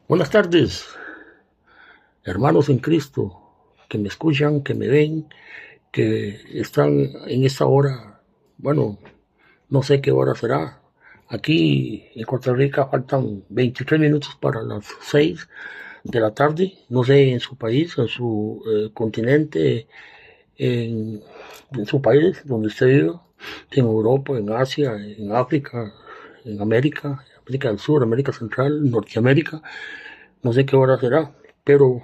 Buenas tardes, hermanos en Cristo, que me escuchan, que me ven, que están en esta hora. Bueno, no sé qué hora será. Aquí en Costa Rica faltan 23 minutos para las 6 de la tarde. No sé, en su país, en su continente, en, en su país donde usted vive, en Europa, en Asia, en África, en América, América del Sur, América Central, Norteamérica. No sé qué hora será, pero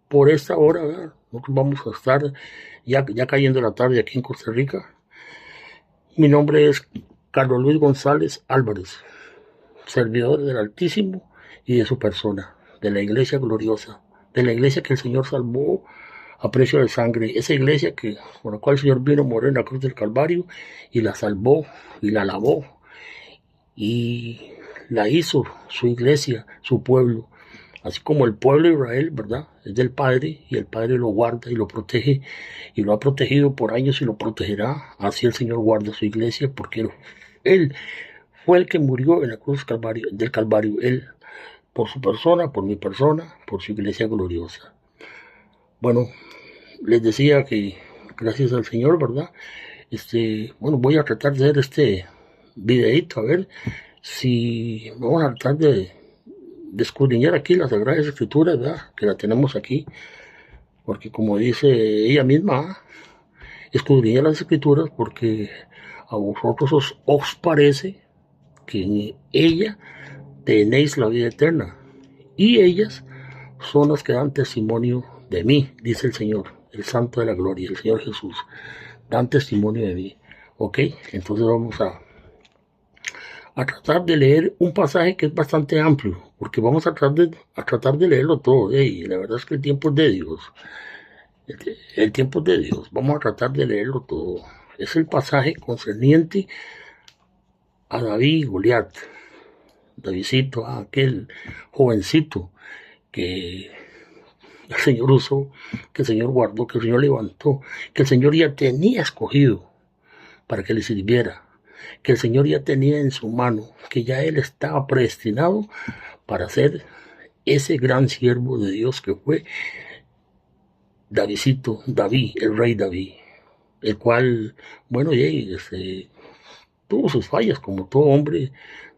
por esta hora, ¿verdad? Nosotros vamos a estar ya cayendo la tarde aquí en Costa Rica. Mi nombre es Carlos Luis González Álvarez, servidor del Altísimo y de su persona, de la iglesia gloriosa, de la iglesia que el Señor salvó a precio de sangre, esa iglesia por la cual el Señor vino a morir en la cruz del Calvario y la salvó y la lavó y la hizo su iglesia, su pueblo. Así como el pueblo de Israel, ¿verdad? Es del Padre y el Padre lo guarda y lo protege y lo ha protegido por años y lo protegerá. Así el Señor guarda su iglesia porque Él fue el que murió en la cruz del Calvario. Él, por su persona, por mi persona, por su iglesia gloriosa. Bueno, les decía que gracias al Señor, ¿verdad? Bueno, voy a tratar de hacer este videíto, a ver si vamos a tratar de escudriñar aquí las Sagradas Escrituras, ¿verdad? Que la tenemos aquí, porque como dice ella misma, escudriñar las Escrituras porque a vosotros os parece que en ella tenéis la vida eterna, y ellas son las que dan testimonio de mí, dice el Señor, el Santo de la Gloria, el Señor Jesús, dan testimonio de mí. Ok, entonces vamos a tratar de leer un pasaje que es bastante amplio, porque vamos a tratar de leerlo todo, y la verdad es que el tiempo es de Dios. El tiempo es de Dios. Vamos a tratar de leerlo todo. Es el pasaje concerniente a David y Goliat. Davidcito, aquel jovencito que el Señor usó, que el Señor guardó, que el Señor levantó, que el Señor ya tenía escogido para que le sirviera, que el Señor ya tenía en su mano, que ya él estaba predestinado para ser ese gran siervo de Dios que fue Davidcito, David, el rey David, el cual, bueno, tuvo sus fallas, como todo hombre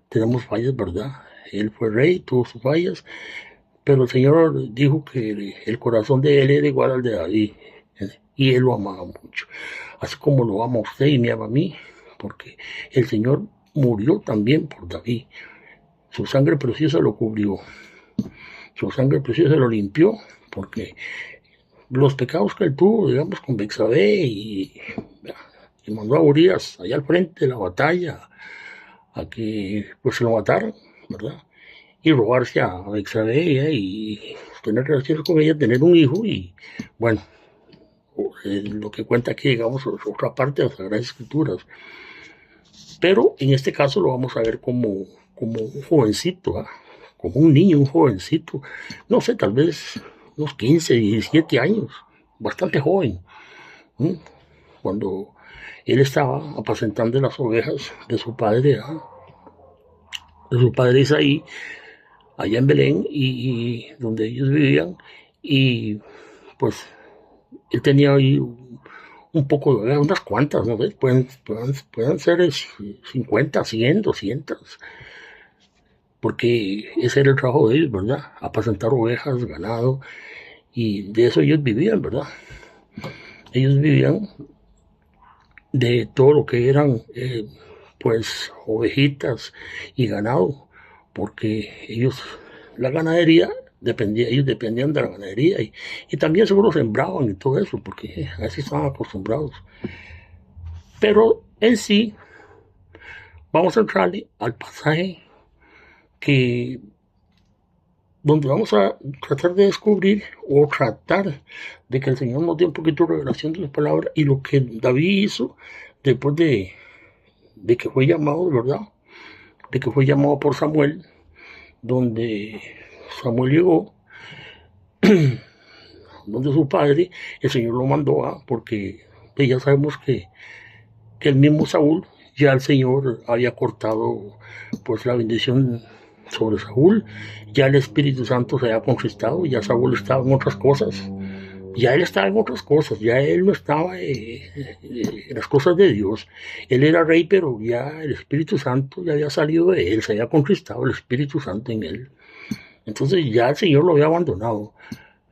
tenemos fallas, ¿verdad? Él fue rey, tuvo sus fallas, pero el Señor dijo que el corazón de él era igual al de David, y él lo amaba mucho, así como lo ama usted y me ama a mí, porque el Señor murió también por David, su sangre preciosa lo cubrió, su sangre preciosa lo limpió, porque los pecados que él tuvo, digamos, con Bexabé y mandó a Urias allá al frente de la batalla a que pues se lo mataran, ¿verdad? Y robarse a Bexabé y tener relaciones con ella, tener un hijo y bueno, lo que cuenta aquí, digamos, es otra parte de las Sagradas Escrituras. Pero en este caso lo vamos a ver como un jovencito, ¿eh? Como un niño, un jovencito, no sé, tal vez unos 15, 17 años, bastante joven, ¿eh? Cuando él estaba apacentando las ovejas de su padre, ¿eh? De su padre Isaí, allá en Belén, y donde ellos vivían, y pues él tenía ahí un poco de ovejas, unas cuantas, ¿no ves? Pueden ser 50, 100, 200, porque ese era el trabajo de ellos, ¿verdad? Apacentar ovejas, ganado, y de eso ellos vivían, ¿verdad? Ellos vivían de todo lo que eran, pues, ovejitas y ganado, porque la ganadería, ellos dependían de la ganadería y también seguro sembraban y todo eso, porque así estaban acostumbrados. Pero en sí, vamos a entrarle al pasaje que donde vamos a tratar de descubrir o tratar de que el Señor nos dé un poquito de revelación de su palabra y lo que David hizo después de que fue llamado, ¿verdad? De que fue llamado por Samuel, donde Samuel llegó, donde su padre, el Señor lo mandó porque pues ya sabemos que el mismo Saúl, ya el Señor había cortado pues la bendición sobre Saúl, ya el Espíritu Santo se había conquistado, ya Saúl estaba en otras cosas. Ya él estaba en otras cosas, ya él no estaba en las cosas de Dios. Él era rey, pero ya el Espíritu Santo ya había salido de él, se había conquistado el Espíritu Santo en él. Entonces ya el Señor lo había abandonado.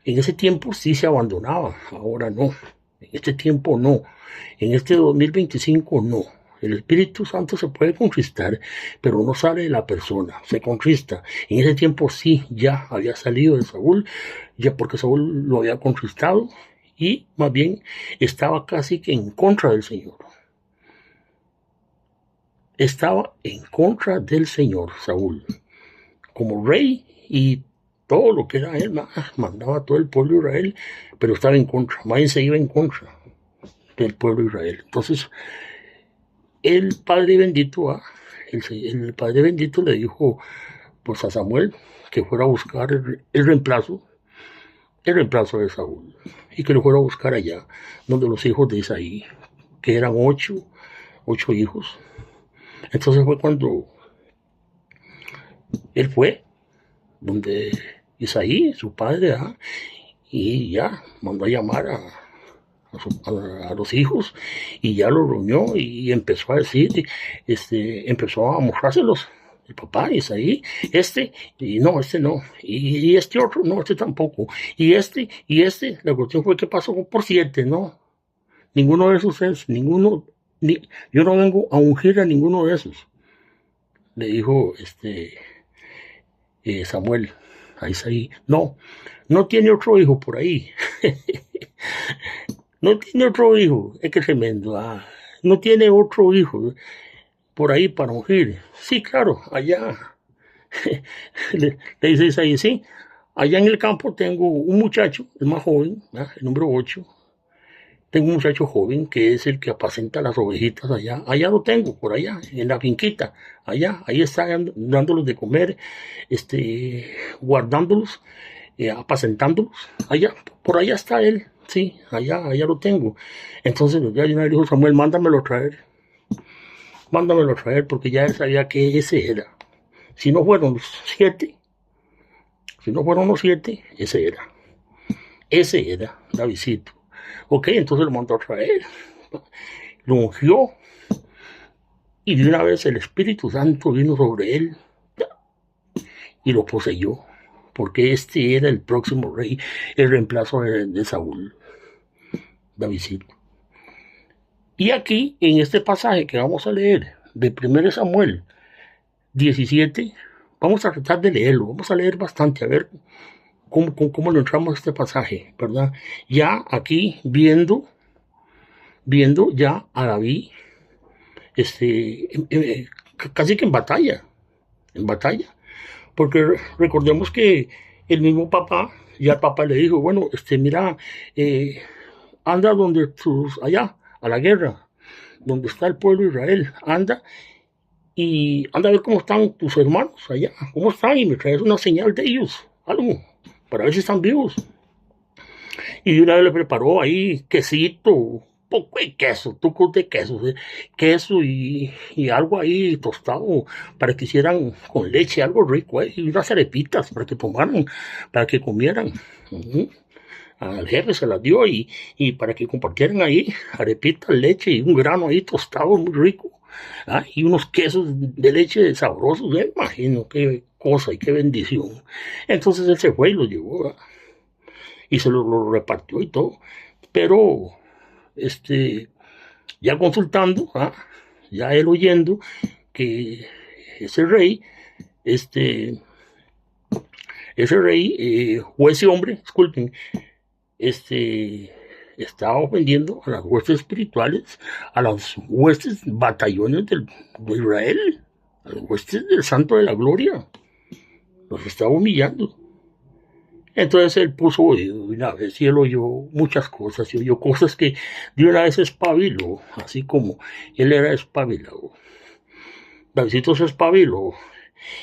En ese tiempo sí se abandonaba, ahora no. En este tiempo no. En este 2025 no. El Espíritu Santo se puede conquistar, pero no sale de la persona, se conquista. En ese tiempo sí, ya había salido de Saúl, ya porque Saúl lo había conquistado y más bien estaba casi que en contra del Señor. Estaba en contra del Señor, Saúl, como rey y todo lo que era él, mandaba a todo el pueblo de Israel, pero estaba en contra, más bien se iba en contra del pueblo de Israel. Entonces, el Padre Bendito, el Padre Bendito le dijo pues a Samuel que fuera a buscar el reemplazo de Saúl, y que lo fuera a buscar allá, donde los hijos de Isaí, que eran ocho hijos. Entonces fue cuando él fue, donde Isaí, su padre, y ya mandó a llamar a los hijos, y ya los reunió y empezó a decir, empezó a mostrárselos. El papá, Isaí, y no, no, y este otro, no, este tampoco, y la cuestión fue que pasó por 7, no, ninguno de esos es, yo no vengo a ungir a ninguno de esos, le dijo Samuel a Isaí, no tiene otro hijo por ahí. No tiene otro hijo, es que tremendo. No tiene otro hijo por ahí para ungir. Sí, claro, allá. le dice Isaí, sí, allá en el campo tengo un muchacho, el más joven, el número 8. Tengo un muchacho joven que es el que apacenta las ovejitas allá. Allá lo tengo, por allá, en la finquita. Allá, ahí está dándolos de comer, guardándolos, apacentándolos. Allá, por allá está él. Sí, allá lo tengo. Entonces ya le dijo Samuel, mándamelo a traer, porque ya él sabía que ese era. Si no fueron los 7, ese era Davidcito. Ok, entonces lo mandó a traer, lo ungió, y de una vez el Espíritu Santo vino sobre él y lo poseyó, porque este era el próximo rey, el reemplazo de Saúl, Davidcito. Y aquí, en este pasaje que vamos a leer, de 1 Samuel 17, vamos a tratar de leerlo, vamos a leer bastante, a ver cómo lo entramos a este pasaje, ¿verdad? Ya aquí, viendo ya a David, casi que en batalla, porque recordemos que el mismo papá, ya el papá le dijo, bueno, mira, anda donde allá, a la guerra, donde está el pueblo de Israel, anda a ver cómo están tus hermanos allá, cómo están, y me traes una señal de ellos, algo, para ver si están vivos. Y de una vez le preparó ahí quesito, poco de queso, tucos de queso, queso y algo ahí tostado para que hicieran con leche, algo rico, y unas arepitas para que tomaran, para que comieran. Al jefe se las dio y para que compartieran ahí arepitas, leche y un grano ahí tostado muy rico. Y unos quesos de leche sabrosos, me imagino qué cosa y qué bendición. Entonces él se fue y lo llevó, y se lo repartió y todo, pero ya consultando, ya él oyendo que ese rey, o ese hombre, disculpen, estaba ofendiendo a las huestes espirituales, a las huestes batallones de Israel, a las huestes del Santo de la Gloria, los estaba humillando. Entonces él puso de una vez, y él oyó muchas cosas, y oyó cosas que de una vez espabiló, así como él era espabilado. Davidcito se espabiló.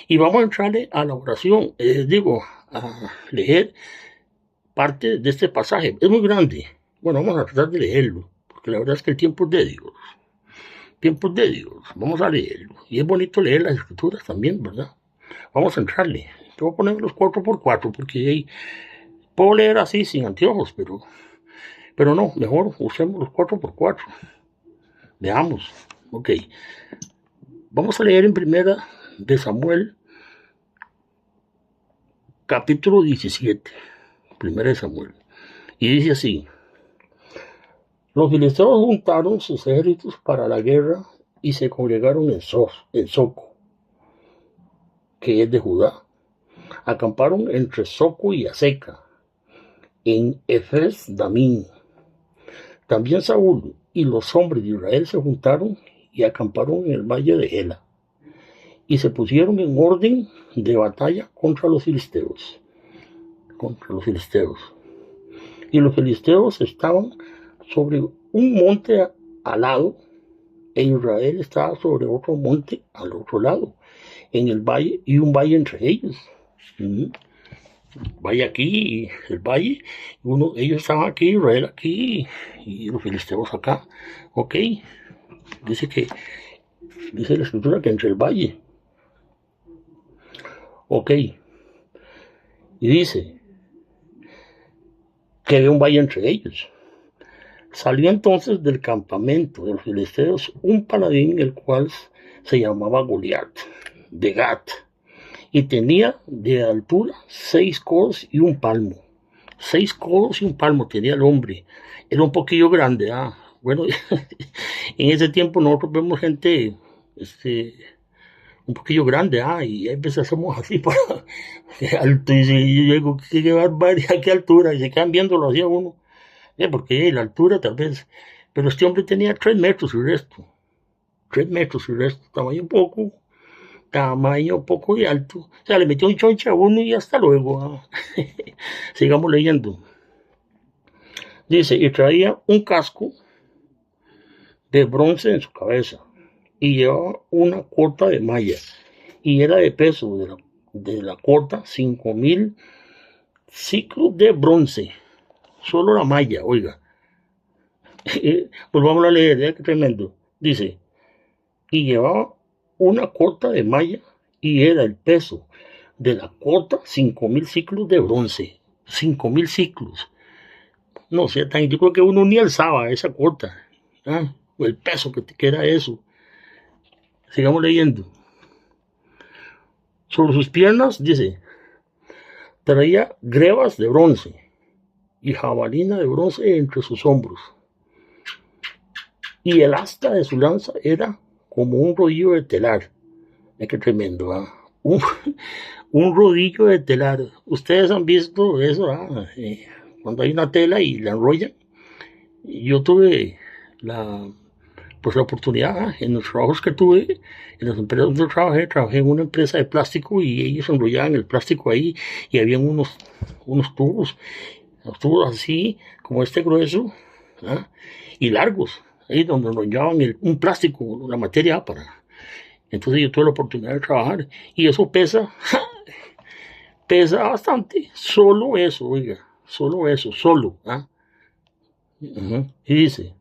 Y vamos a entrarle a la oración, a leer parte de este pasaje. Es muy grande. Bueno, vamos a tratar de leerlo, porque la verdad es que el tiempo es de Dios. Tiempo es de Dios. Vamos a leerlo. Y es bonito leer las escrituras también, ¿verdad? Vamos a entrarle. Te voy a poner los 4x4 porque hey, puedo leer así sin anteojos, pero no, mejor usemos los 4x4. Veamos. Ok. Vamos a leer en primera de Samuel, capítulo 17. Primera de Samuel. Y dice así: los filisteos juntaron sus ejércitos para la guerra y se congregaron en Soco, que es de Judá. Acamparon entre Soco y Aseca, en Efes Damín. También Saúl y los hombres de Israel se juntaron y acamparon en el valle de Ela, y se pusieron en orden de batalla contra los filisteos. Y los filisteos estaban sobre un monte al lado, e Israel estaba sobre otro monte al otro lado, en el valle, y un valle entre ellos. Valle aquí, el valle, ellos estaban aquí, Israel aquí, y los filisteos acá. Ok, dice la escritura que entre el valle. Ok, y dice que había un valle entre ellos. Salió entonces del campamento de los filisteos un paladín, el cual se llamaba Goliat, de Gat, y tenía de altura 6 codos y un palmo. 6 codos y un palmo tenía el hombre. Era un poquillo grande. Bueno, en ese tiempo nosotros vemos gente un poquillo grande, y a veces somos así para alto, y yo digo, qué barbaridad, qué altura, y se quedan viéndolo así a uno, porque la altura tal vez, pero este hombre tenía 3 metros y resto, 3 metros y resto, tamaño poco y alto, o sea, le metió un chonche a uno y hasta luego. Sigamos leyendo. Dice, y traía un casco de bronce en su cabeza, y llevaba una cota de malla, y era de peso de la cota 5,000 ciclos de bronce. Solo la malla, oiga. Volvamos a leer, qué tremendo. Dice, y llevaba una cota de malla, y era el peso de la cota 5,000 ciclos de bronce. 5,000 ciclos. No sé, yo creo que uno ni alzaba esa cota. El peso que era eso. Sigamos leyendo. Sobre sus piernas, dice, traía grebas de bronce y jabalina de bronce entre sus hombros. Y el asta de su lanza era como un rodillo de telar. Qué tremendo, un rodillo de telar. Ustedes han visto eso, cuando hay una tela y la enrollan. Yo tuve la oportunidad, en los trabajos que tuve, en las empresas donde trabajé en una empresa de plástico, y ellos enrollaban el plástico ahí, y habían unos tubos así, como este grueso, y largos, ahí donde enrollaban un plástico, la materia para. Entonces yo tuve la oportunidad de trabajar, y eso pesa bastante, solo eso, oiga, solo. Y dice,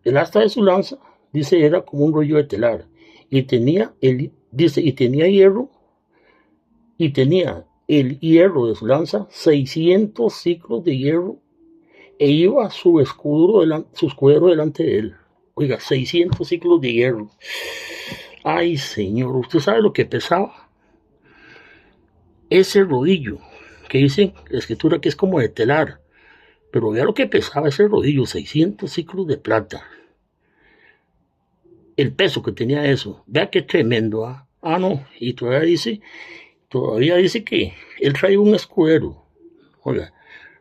el asta de su lanza, dice, era como un rollo de telar, y tenía el hierro de su lanza 600 ciclos de hierro, e iba su escudero delante de él. Oiga, 600 ciclos de hierro. Ay, Señor, ¿usted sabe lo que pesaba ese rodillo? Que dice la escritura que es como de telar, pero vea lo que pesaba ese rodillo, 600 ciclos de plata. El peso que tenía eso, vea qué tremendo. No, y todavía dice que él trae un escudero, oiga,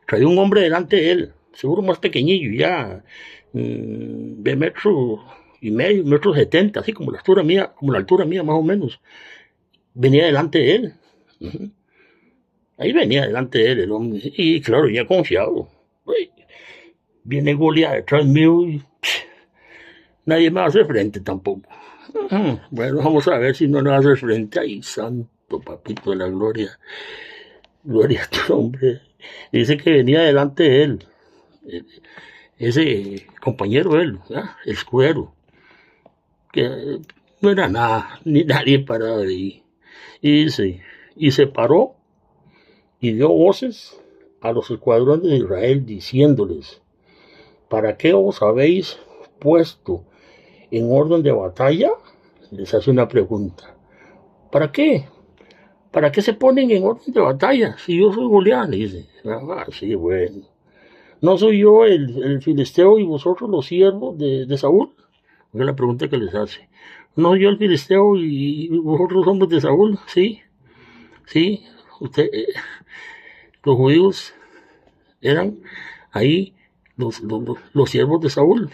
trae un hombre delante de él, seguro más pequeñillo, ya de 1,5 metros, 1,70 m, así como la altura mía más o menos, venía delante de él. Ahí venía delante de él el hombre, y claro, ya confiado. Viene Goliat detrás mío y nadie me va a hacer frente tampoco. Bueno, vamos a ver si no nos va a hacer frente. Ay, santo papito de la gloria. Gloria a tu nombre. Dice que venía delante de él, ese compañero de él, el escudero, que no era nada, ni nadie parado ahí. Y dice, y se paró y dio voces a los escuadrones de Israel diciéndoles, ¿para qué os habéis puesto en orden de batalla? Les hace una pregunta. ¿Para qué? ¿Para qué se ponen en orden de batalla? Si yo soy Goliat, le dice. Ah, sí, bueno. ¿No soy yo el filisteo y vosotros los siervos de Saúl? Es la pregunta que les hace. ¿No soy yo el filisteo y vosotros hombres de Saúl? Sí, sí. Usted, los judíos eran ahí los siervos de Saúl.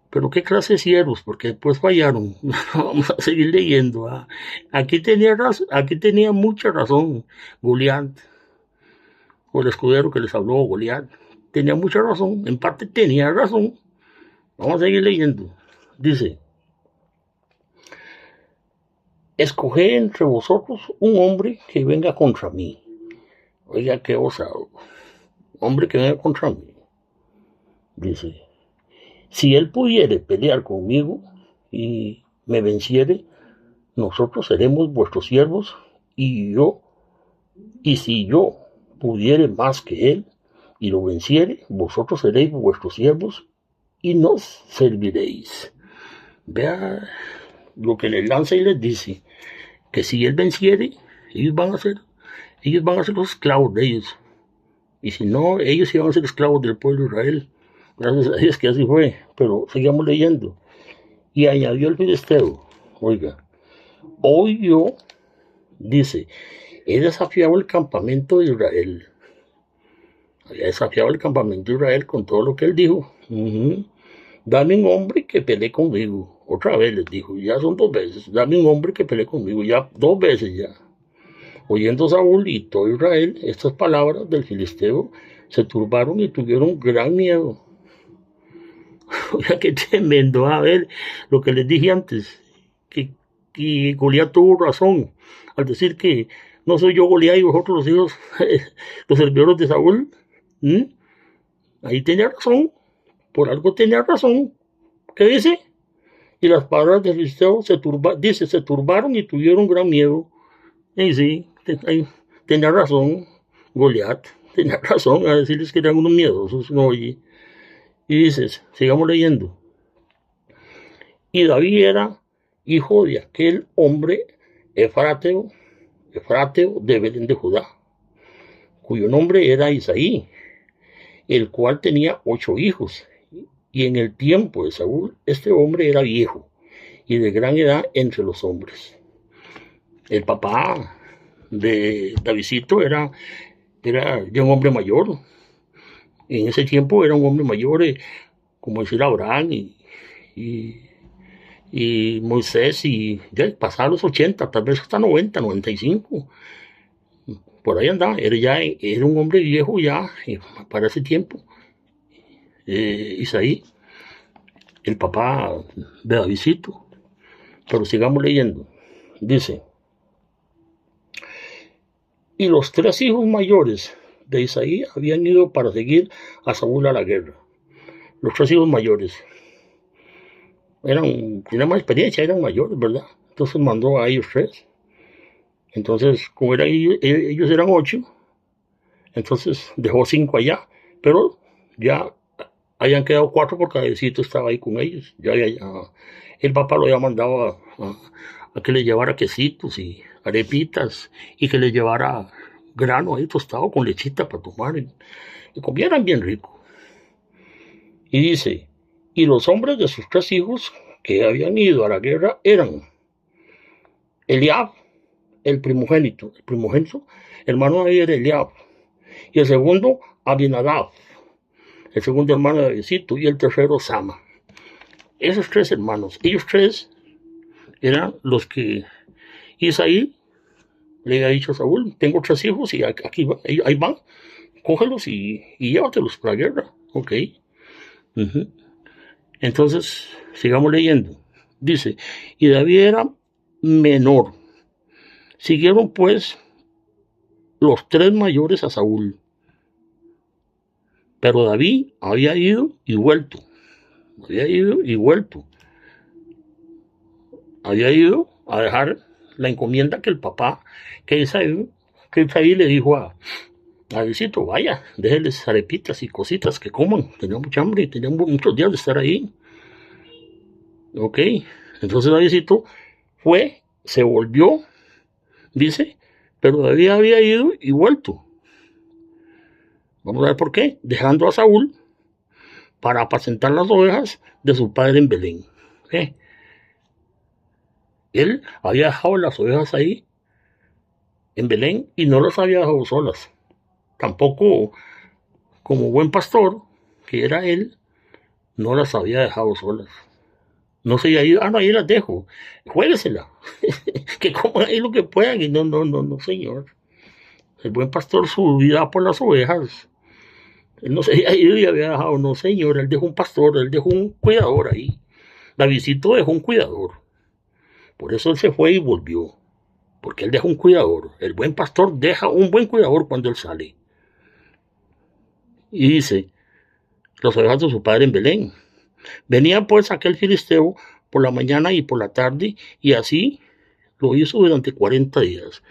Pero qué clase de siervos, porque después fallaron. Vamos a seguir leyendo. ¿Ah? Aquí tenía mucha razón Goliat, o el escudero que les habló Goliat. Tenía mucha razón, en parte tenía razón. Vamos a seguir leyendo. Dice, escoged entre vosotros un hombre que venga contra mí. Oiga, qué osado. Hombre que venga contra mí. Dice, si él pudiere pelear conmigo y me venciere, nosotros seremos vuestros siervos y si yo pudiere más que él y lo venciere, vosotros seréis vuestros siervos y nos serviréis. Vea lo que les lanza y les dice, que si él venciere, ellos van a ser los esclavos de ellos. Y si no, ellos iban a ser esclavos del pueblo de Israel. Gracias a Dios que así fue. Pero sigamos leyendo. Y añadió el filisteo, oiga, hoy yo, dice, he desafiado el campamento de Israel. Había desafiado el campamento de Israel con todo lo que él dijo. Dame un hombre que pelee conmigo. Otra vez les dijo, ya son 2 veces. Dame un hombre que pelee conmigo. Ya 2 veces ya. Oyendo Saúl y todo Israel estas palabras del filisteo, se turbaron y tuvieron gran miedo. Oiga, qué tremendo. A ver, lo que les dije antes, que Goliat tuvo razón al decir que no soy yo Goliat y vosotros los hijos, los servidores de Saúl. Ahí tenía razón, por algo tenía razón. ¿Qué dice? Y las palabras del filisteo se turbaron y tuvieron gran miedo. Y sí, tenía razón Goliat, tenía razón a decirles que eran unos miedosos, no oye. Y dices, sigamos leyendo. Y David era hijo de aquel hombre efrateo de Belén de Judá, cuyo nombre era Isaí, el cual tenía 8 hijos. Y en el tiempo de Saúl, este hombre era viejo y de gran edad entre los hombres. El papá de Davidcito era ya un hombre mayor. En ese tiempo era un hombre mayor, como decir Abraham y Moisés, y ya pasaba los 80, tal vez hasta 90, 95. Por ahí andaba, era un hombre viejo ya para ese tiempo. Isaí, el papá de Davidcito. Pero sigamos leyendo. Dice, y los 3 hijos mayores de Isaí habían ido para seguir a Saúl a la guerra. Los 3 hijos mayores tenían más experiencia, eran mayores, ¿verdad? Entonces mandó a ellos 3. Entonces, como ellos eran 8, entonces dejó 5 allá, pero ya habían quedado 4 porque Davidcito estaba ahí con ellos. Ya el papá lo había mandado a que le llevara quesitos y arepitas y que le llevara grano ahí tostado con lechita para tomar y comieran bien rico. Y dice, y los hombres de sus 3 hijos que habían ido a la guerra eran Eliab, el primogénito, hermano de él era Eliab, y el segundo Abinadab, el segundo hermano de Davidcito, y el tercero Sama. Esos 3 hermanos, ellos 3 eran los que Isaí le había dicho a Saúl, tengo 3 hijos y aquí ahí van, cógelos y llévatelos para la guerra. Ok. Entonces, sigamos leyendo. Dice, y David era menor. Siguieron pues los 3 mayores a Saúl. Pero David había ido y vuelto. Había ido a dejar la encomienda que el papá, que Isaí le dijo a Davidcito, vaya, déjenles arepitas y cositas que coman. Tenía mucha hambre y tenía muchos días de estar ahí. Ok, entonces Davidcito fue, se volvió, dice, pero David había ido y vuelto. Vamos a ver por qué. Dejando a Saúl para apacentar las ovejas de su padre en Belén. Él había dejado las ovejas ahí en Belén y no las había dejado solas. Tampoco, como buen pastor, que era él, no las había dejado solas. No se ahí, no, ahí las dejo, juéguesela, que coman ahí lo que puedan. Y no, señor. El buen pastor su vida por las ovejas. Él no se había ido y había dejado, no, señor. Él dejó un pastor, él dejó un cuidador ahí. Davidcito dejó un cuidador. Por eso él se fue y volvió. Porque él deja un cuidador. El buen pastor deja un buen cuidador cuando él sale. Y dice, las ovejas de su padre en Belén. Venía pues aquel filisteo por la mañana y por la tarde, y así lo hizo durante 40 días.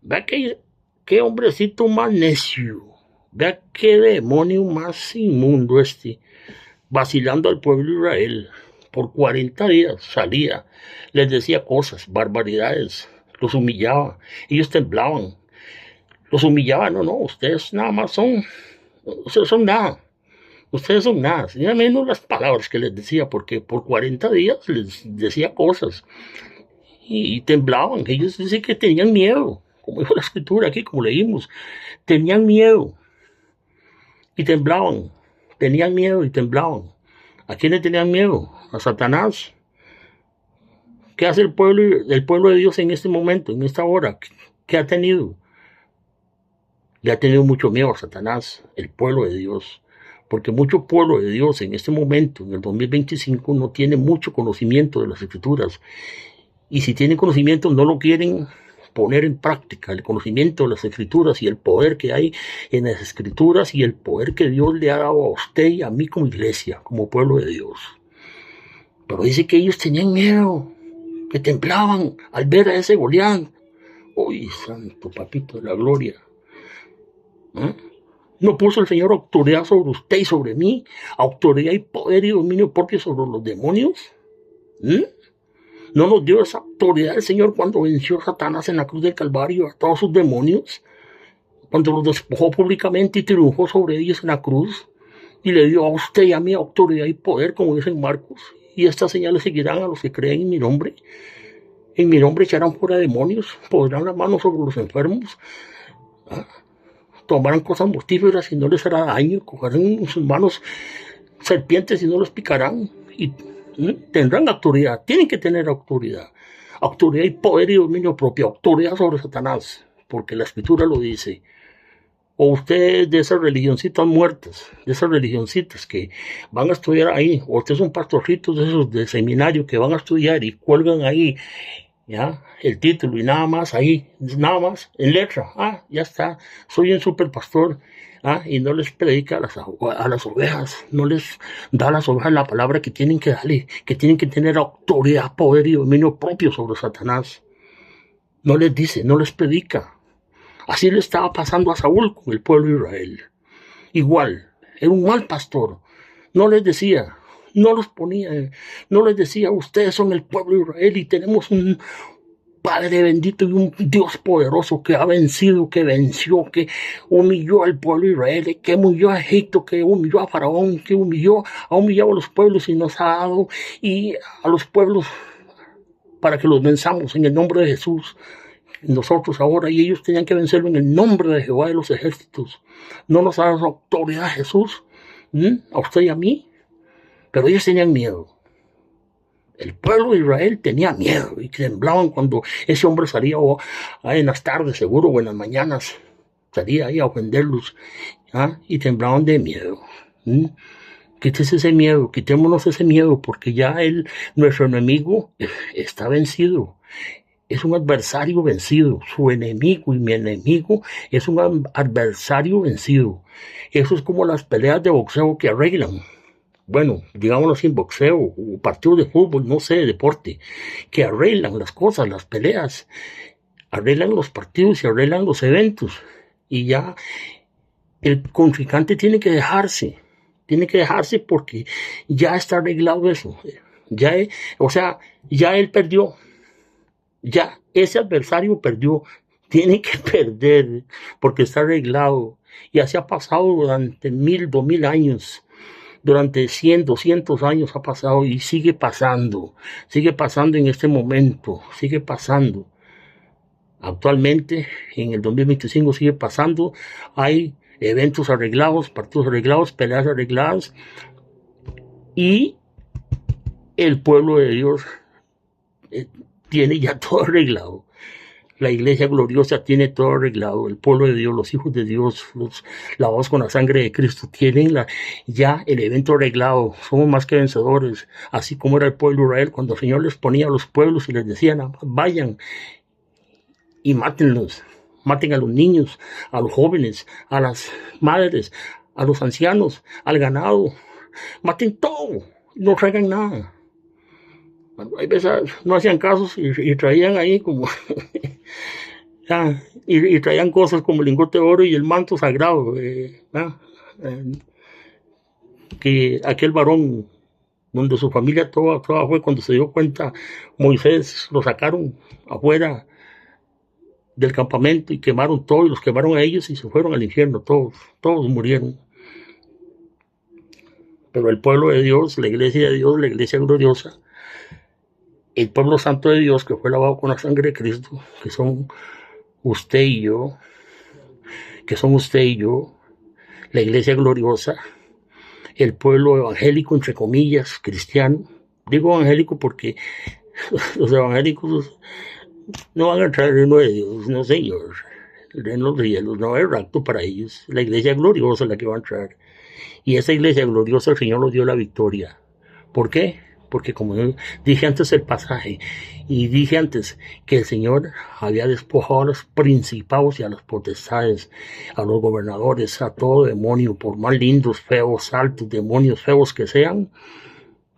Vea qué hombrecito más necio. Vea qué demonio más inmundo vacilando al pueblo de Israel. Por 40 días salía, les decía cosas, barbaridades, los humillaba, ellos temblaban, los humillaba. No, ustedes nada más ustedes son nada. Ustedes son nada, ya menos las palabras que les decía, porque por 40 días les decía cosas y temblaban. Ellos dicen que tenían miedo, como dijo la escritura aquí, como leímos, tenían miedo y temblaban, tenían miedo y temblaban. ¿A quién le tenían miedo? A Satanás. ¿Qué hace el pueblo de Dios en este momento, en esta hora? ¿Qué ha tenido? Le ha tenido mucho miedo a Satanás, el pueblo de Dios. Porque mucho pueblo de Dios en este momento, en el 2025, no tiene mucho conocimiento de las Escrituras. Y si tienen conocimiento, no lo quieren poner en práctica. El conocimiento de las Escrituras y el poder que hay en las Escrituras y el poder que Dios le ha dado a usted y a mí como iglesia, como pueblo de Dios. Pero dice que ellos tenían miedo, que temblaban al ver a ese Goliat. ¡Uy, santo papito de la gloria! ¿No puso el Señor autoridad sobre usted y sobre mí? ¿Autoridad y poder y dominio propio sobre los demonios? ¿No nos dio esa autoridad el Señor cuando venció a Satanás en la cruz del Calvario, a todos sus demonios? Cuando los despojó públicamente y triunfó sobre ellos en la cruz. Y le dio a usted y a mí autoridad y poder, como dice en Marcos. Y estas señales seguirán a los que creen en mi nombre. En mi nombre echarán fuera demonios, pondrán las manos sobre los enfermos. Tomarán cosas mortíferas y no les hará daño, cogerán en sus manos serpientes y no los picarán, y tendrán autoridad, tienen que tener autoridad y poder y dominio propio, autoridad sobre Satanás, porque la escritura lo dice. O ustedes de esas religioncitas muertas, de esas religioncitas que van a estudiar ahí, o ustedes son pastorcitos de esos de seminario que van a estudiar y cuelgan ahí ya el título y nada más ahí, nada más en letra, ya está, soy un super pastor, y no les predica a las ovejas, no les da a las ovejas la palabra que tienen que darle, que tienen que tener autoridad, poder y dominio propio sobre Satanás. No les dice, no les predica. Así le estaba pasando a Saúl con el pueblo de Israel. Igual, era un mal pastor, no les decía, no los ponía, no les decía, ustedes son el pueblo de Israel y tenemos un Padre bendito y un Dios poderoso que ha vencido, que venció, que humilló al pueblo de Israel, que humilló a Egipto, que humilló a Faraón, que ha humillado a los pueblos y nos ha dado y a los pueblos para que los venzamos en el nombre de Jesús. Nosotros ahora, y ellos tenían que vencerlo en el nombre de Jehová de los ejércitos. No nos ha dado autoridad Jesús, a usted y a mí. Pero ellos tenían miedo. El pueblo de Israel tenía miedo y temblaban cuando ese hombre salía en las tardes, seguro, o en las mañanas. Salía ahí a ofenderlos y temblaban de miedo. Quítese ese miedo, quitémonos ese miedo, porque ya nuestro enemigo está vencido. Es un adversario vencido. Su enemigo y mi enemigo es un adversario vencido. Eso es como las peleas de boxeo que arreglan. bueno, digámoslo así, boxeo o partidos de fútbol, no sé, deporte, que arreglan las cosas, las peleas, arreglan los partidos y arreglan los eventos. Y ya el contrincante tiene que dejarse porque ya está arreglado eso. Ya, o sea, ya él perdió, ya ese adversario perdió, tiene que perder porque está arreglado. Y así ha pasado durante 1000, 2000 años. Durante 100, 200 años ha pasado y sigue pasando en este momento, sigue pasando. Actualmente, en el 2025 sigue pasando, hay eventos arreglados, partidos arreglados, peleas arregladas y el pueblo de Dios tiene ya todo arreglado. La iglesia gloriosa tiene todo arreglado. El pueblo de Dios, los hijos de Dios, los lavados con la sangre de Cristo, tienen ya el evento arreglado. Somos más que vencedores. Así como era el pueblo de Israel, cuando el Señor les ponía a los pueblos y les decían, vayan y mátenlos. Maten a los niños, a los jóvenes, a las madres, a los ancianos, al ganado. Maten todo. No traigan nada. Hay veces no hacían casos y traían ahí como y traían cosas como el lingote de oro y el manto sagrado, que aquel varón donde su familia toda fue, cuando se dio cuenta Moisés, lo sacaron afuera del campamento y quemaron todo y los quemaron a ellos y se fueron al infierno, todos murieron. Pero el pueblo de Dios, la iglesia de Dios, la iglesia gloriosa, el pueblo santo de Dios que fue lavado con la sangre de Cristo, que son usted y yo, la iglesia gloriosa, el pueblo evangélico, entre comillas, cristiano. Digo evangélico porque los evangélicos no van a entrar al reino de Dios, no señor. El reino de los cielos no hay rapto para ellos. La iglesia gloriosa es la que va a entrar. Y esa iglesia gloriosa el Señor nos dio la victoria. ¿Por qué? Porque como dije antes el pasaje, y dije antes que el Señor había despojado a los principados y a las potestades, a los gobernadores, a todo demonio, por más lindos, feos, altos, demonios feos que sean,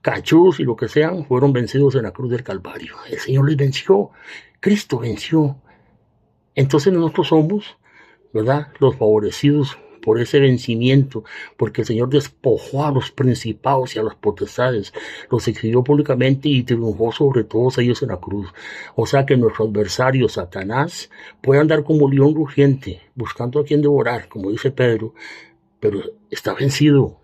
cachús y lo que sean, fueron vencidos en la cruz del Calvario. El Señor les venció, Cristo venció. Entonces nosotros somos, ¿verdad?, los favorecidos por ese vencimiento, porque el Señor despojó a los principados y a las potestades, los exhibió públicamente y triunfó sobre todos ellos en la cruz. O sea que nuestro adversario, Satanás, puede andar como león rugiente, buscando a quien devorar, como dice Pedro, pero está vencido.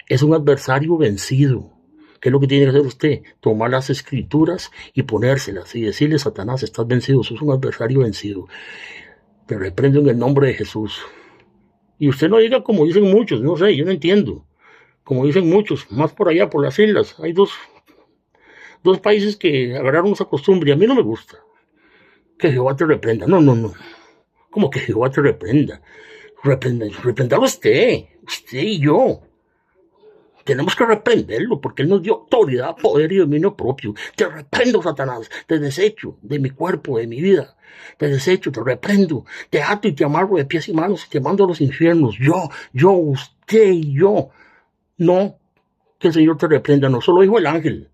Es un adversario vencido. ¿Qué es lo que tiene que hacer usted? Tomar las escrituras y ponérselas y decirle, Satanás, estás vencido, sos un adversario vencido. Te reprendo en el nombre de Jesús. Y usted no diga como dicen muchos, no sé, yo no entiendo. Como dicen muchos, más por allá, por las islas, hay dos países que agarraron esa costumbre y a mí no me gusta. Que Jehová te reprenda. No. ¿Cómo que Jehová te reprenda? Reprendalo usted y yo. Tenemos que reprenderlo porque Él nos dio autoridad, poder y dominio propio. Te reprendo, Satanás, te desecho de mi cuerpo, de mi vida. Te desecho, te reprendo, te ato y te amarro de pies y manos y te mando a los infiernos. Yo, usted y yo. No, que el Señor te reprenda. No solo dijo el ángel,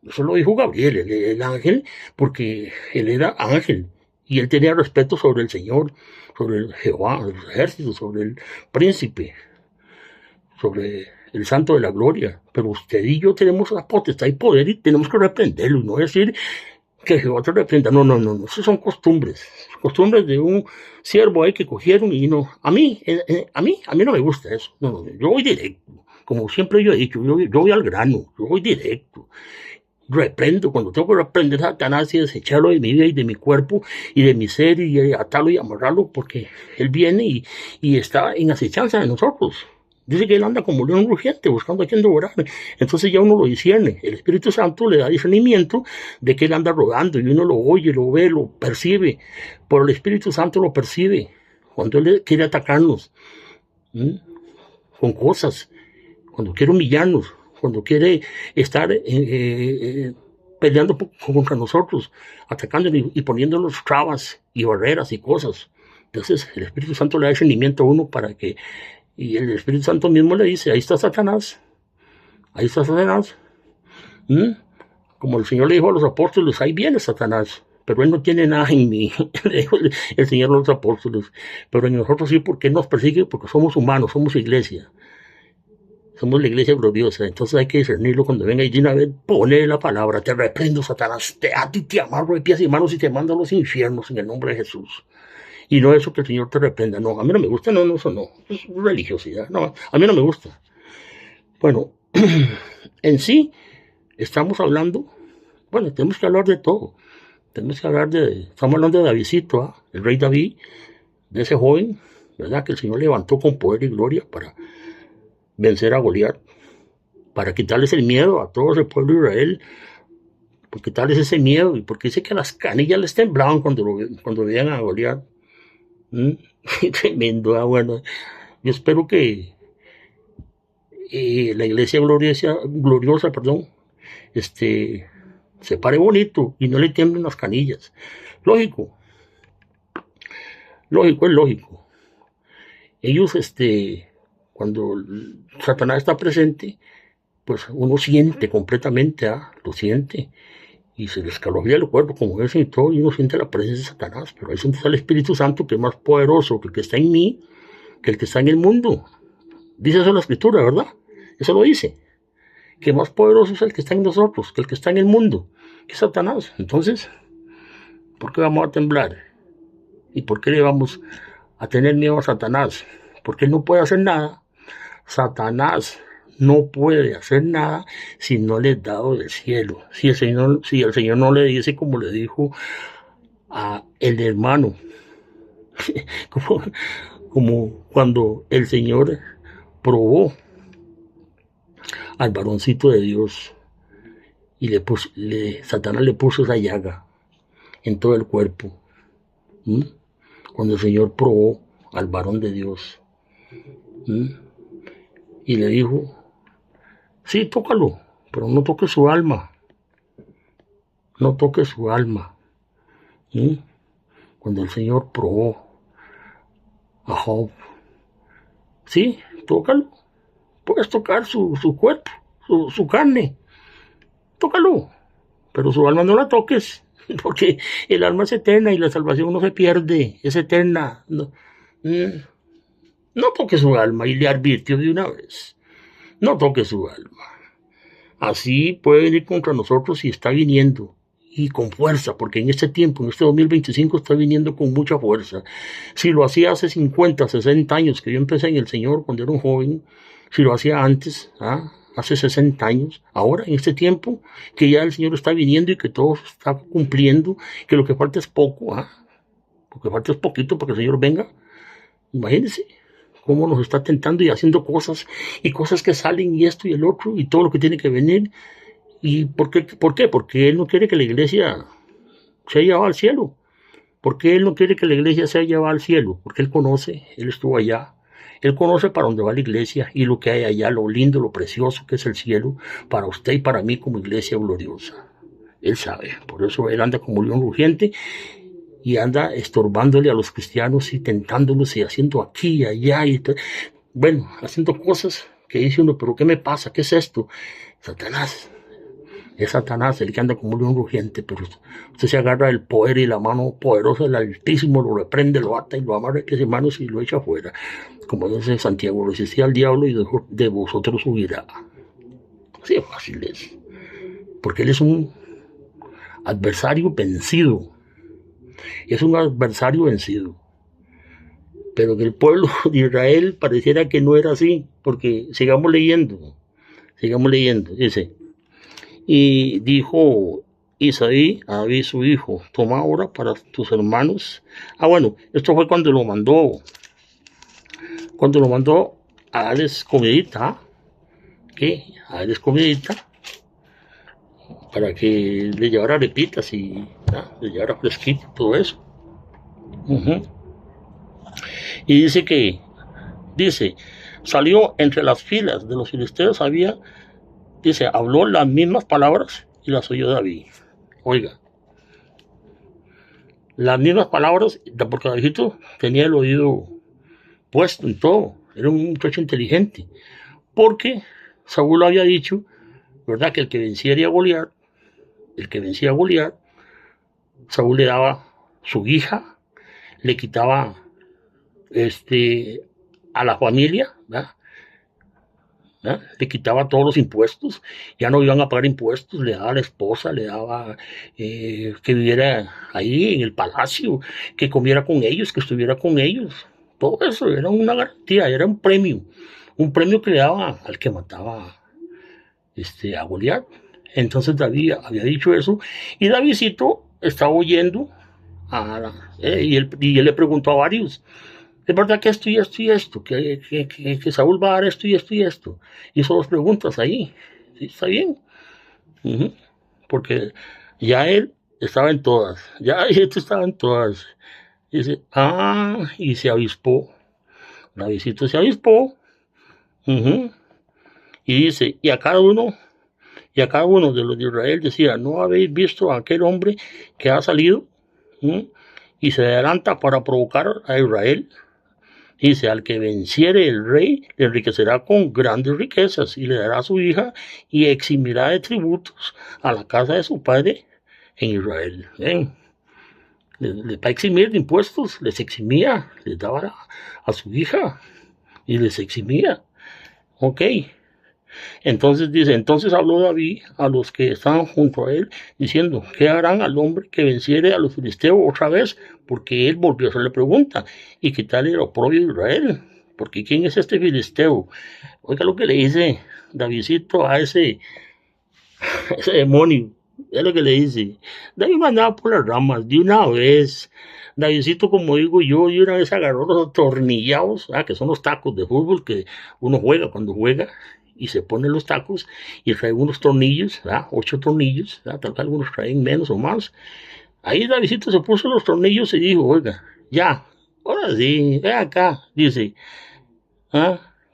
no solo dijo Gabriel, el ángel, porque él era ángel y él tenía respeto sobre el Señor, sobre el Jehová, los ejércitos, sobre el príncipe, sobre el santo de la gloria. Pero usted y yo tenemos la potestad y poder y tenemos que reprenderlo y no decir que Jehová te reprenda. No. Esas son costumbres de un siervo ahí que cogieron y no. A mí no me gusta eso. No, yo voy directo. Como siempre yo he dicho, yo voy al grano, yo voy directo. Reprendo, cuando tengo que reprender a Satanás y desecharlo de mi vida y de mi cuerpo y de mi ser y atarlo y amarrarlo porque él viene y está en acechanza de nosotros. Dice que él anda como león rugiente buscando a quien devorar. Entonces ya uno lo discierne. El Espíritu Santo le da discernimiento de que él anda rodando y uno lo oye, lo ve, lo percibe. Pero el Espíritu Santo lo percibe cuando él quiere atacarnos con cosas, cuando quiere humillarnos, cuando quiere estar peleando contra nosotros, atacándonos y poniéndonos trabas y barreras y cosas. Entonces el Espíritu Santo le da discernimiento a uno para que. Y el Espíritu Santo mismo le dice, ahí está Satanás, Ahí está Satanás. ¿Mm? Como el Señor le dijo a los apóstoles, ahí viene Satanás, pero él no tiene nada en mí, le dijo el Señor a los apóstoles, pero en nosotros sí, porque él nos persigue, porque somos humanos, somos iglesia, somos la iglesia gloriosa, entonces hay que discernirlo cuando venga y de una vez pone la palabra, te reprendo Satanás, te ato y te amarro de pies y manos y te mando a los infiernos en el nombre de Jesús. Y no eso que el Señor te reprenda, no, a mí no me gusta, no, eso no, es religiosidad, no, a mí no me gusta. Bueno, en sí, estamos hablando, bueno, tenemos que hablar de todo. Tenemos que hablar estamos hablando de Davidcito, ¿eh? El rey David, de ese joven, ¿verdad? Que el Señor levantó con poder y gloria para vencer a Goliat, para quitarles el miedo a todo el pueblo de Israel, por quitarles ese miedo, y porque dice que las canillas les temblaban cuando veían a Goliat. Tremendo, ¿eh? Bueno, yo espero que la iglesia gloriosa, se pare bonito y no le tiemblen las canillas. Lógico, es lógico. Ellos, cuando Satanás está presente, pues uno siente completamente, lo siente, y se le escalofría el cuerpo, como dicen y todo, y uno siente la presencia de Satanás, pero ahí está el Espíritu Santo, que es más poderoso que el que está en mí, que el que está en el mundo. Dice eso la Escritura, ¿verdad? Eso lo dice, que más poderoso es el que está en nosotros, que el que está en el mundo, que Satanás. Entonces, ¿por qué vamos a temblar? ¿Y por qué le vamos a tener miedo a Satanás? Porque él no puede hacer nada. Satanás no puede hacer nada si no le es dado del cielo. Si el Señor no le dice como le dijo a el hermano, como cuando el Señor probó al varoncito de Dios y Satanás le puso esa llaga en todo el cuerpo. Cuando el Señor probó al varón de Dios y le dijo, sí, tócalo, pero no toques su alma, no toques su alma. Cuando el Señor probó a Job, sí, tócalo, puedes tocar su cuerpo, su carne, tócalo, pero su alma no la toques, porque el alma es eterna y la salvación no se pierde, es eterna. No toque su alma y le advirtió de una vez, no toque su alma. Así puede venir contra nosotros y está viniendo, y con fuerza, porque en este tiempo, en este 2025, está viniendo con mucha fuerza. Si lo hacía hace 50, 60 años, que yo empecé en el Señor cuando era un joven, si lo hacía antes, hace 60 años, ahora en este tiempo, que ya el Señor está viniendo y que todo está cumpliendo, que lo que falta es poco, lo que falta es poquito para que el Señor venga. Imagínense cómo nos está tentando y haciendo cosas, y cosas que salen y esto y el otro, y todo lo que tiene que venir. ¿Y por qué? Porque Él no quiere que la iglesia sea llevada al cielo. Porque Él no quiere que la iglesia sea llevada al cielo. Porque Él conoce, Él estuvo allá. Él conoce para dónde va la iglesia y lo que hay allá, lo lindo, lo precioso que es el cielo, para usted y para mí como iglesia gloriosa. Él sabe, por eso Él anda como león rugiente y anda estorbándole a los cristianos y tentándolos y haciendo aquí y allá bueno, haciendo cosas que dice uno, pero ¿qué me pasa? ¿Qué es esto? Satanás. Es Satanás el que anda como un león rugiente, pero usted se agarra el poder y la mano poderosa del Altísimo, lo reprende, lo ata y lo amarra de pies y manos y lo echa afuera. Como dice Santiago, resistí al diablo y de vosotros huirá. Así de fácil es. Porque él es un adversario vencido. Es un adversario vencido. Pero que el pueblo de Israel pareciera que no era así, porque sigamos leyendo, dice, y dijo Isaí a David su hijo, toma ahora para tus hermanos. Bueno, esto fue cuando lo mandó a darles comidita, ¿qué? A darles comidita, para que le llevara arepitas y le llevara fresquito y todo eso. Y dice, salió entre las filas de los filisteos, habló las mismas palabras y las oyó David. Oiga, las mismas palabras, porque Davidito tenía el oído puesto en todo, era un muchacho inteligente, porque Saúl había dicho, ¿verdad? Que el que venciera a Goliat, el que vencía a Goliat, Saúl le daba su hija, le quitaba a la familia, ¿verdad? Le quitaba todos los impuestos, ya no iban a pagar impuestos, le daba a la esposa, le daba que viviera ahí en el palacio, que comiera con ellos, que estuviera con ellos. Todo eso era una garantía, era un premio que le daba al que mataba a Goliat. Entonces David había dicho eso, y Davidcito estaba oyendo, y él le preguntó a varios, es verdad que esto y esto y esto, que Saúl va a dar esto y esto y esto. Hizo dos preguntas ahí. ¿Sí? ¿Está bien? Porque ya él estaba en todas. Ya esto estaba en todas. Dice, y se avispó. Davidcito se avispó. Y dice, y a cada uno de los de Israel decía, ¿no habéis visto a aquel hombre que ha salido y se adelanta para provocar a Israel? Dice, al que venciere el rey, le enriquecerá con grandes riquezas y le dará a su hija y eximirá de tributos a la casa de su padre en Israel. ¿Ven? Les va a eximir de impuestos, les eximía, les daba a su hija y les eximía. Ok. Entonces dice, entonces habló David a los que estaban junto a él, diciendo, ¿qué harán al hombre que venciere a los filisteos otra vez? Porque él volvió a hacerle pregunta, y quitarle el oprobio de Israel. Porque ¿quién es este filisteo? Oiga lo que le dice Davidcito a ese demonio. Es lo que le dice. David mandaba por las ramas de una vez. Davidcito, como digo yo, de una vez agarró los atornillados, que son los tacos de fútbol que uno juega cuando juega, y se pone los tacos y trae unos tornillos, 8 tornillos, tal vez algunos traen menos o más. Ahí Davidcito se puso los tornillos y dijo, oiga, ya, ahora sí, ve acá, dice,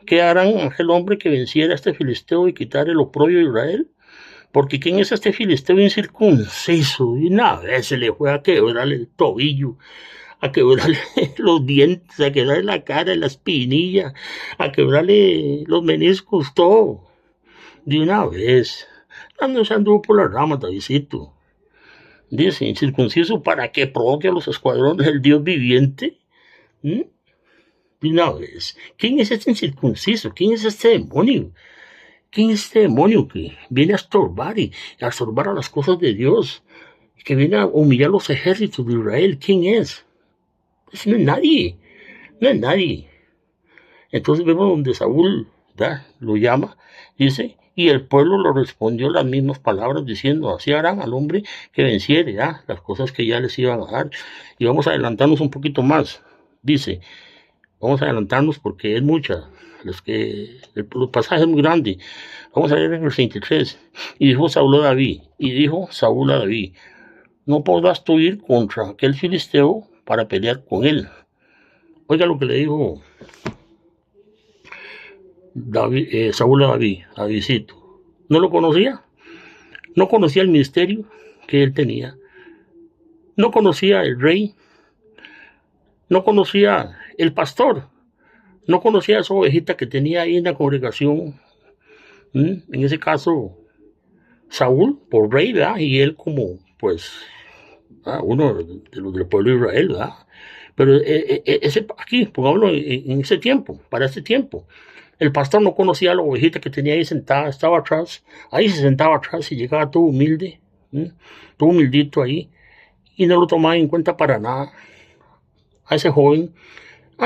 ¿qué harán aquel hombre que venciera a este filisteo y quitar el oprobio de Israel? Porque ¿quién es este filisteo incircunciso? Y una vez se le fue a quebrarle el tobillo, a quebrarle los dientes, a quebrarle la cara, la espinilla, a quebrarle los meniscos, todo. De una vez. No se anduvo por las ramas, Davidcito. Dice, incircunciso para que provoque a los escuadrones del Dios viviente. De una vez. ¿Quién es este incircunciso? ¿Quién es este demonio? ¿Quién es este demonio que viene a estorbar y a estorbar a las cosas de Dios? Que viene a humillar los ejércitos de Israel. ¿Quién es? Pues no es nadie. No es nadie. Entonces vemos donde Saúl lo llama, dice, y el pueblo le respondió las mismas palabras diciendo, así harán al hombre que venciere, las cosas que ya les iban a dar. Y vamos a adelantarnos un poquito más. Dice, vamos a adelantarnos porque es mucha. El pasaje es muy grande. Vamos a leer en el 63. Y dijo Saúl a David, no podrás tú ir contra aquel filisteo para pelear con él. Oiga lo que le dijo Saúl a Davidcito. No lo conocía. No conocía el ministerio que él tenía. No conocía el rey. No conocía el pastor. No conocía a esa ovejita que tenía ahí en la congregación. En ese caso, Saúl por rey, ¿verdad? Y él como, pues, uno de los del pueblo de Israel, ¿verdad? Pero aquí, pongámoslo en ese tiempo, para ese tiempo. El pastor no conocía a la ovejita que tenía ahí sentada, estaba atrás, ahí se sentaba atrás y llegaba todo humilde, todo humildito ahí, y no lo tomaba en cuenta para nada a ese joven.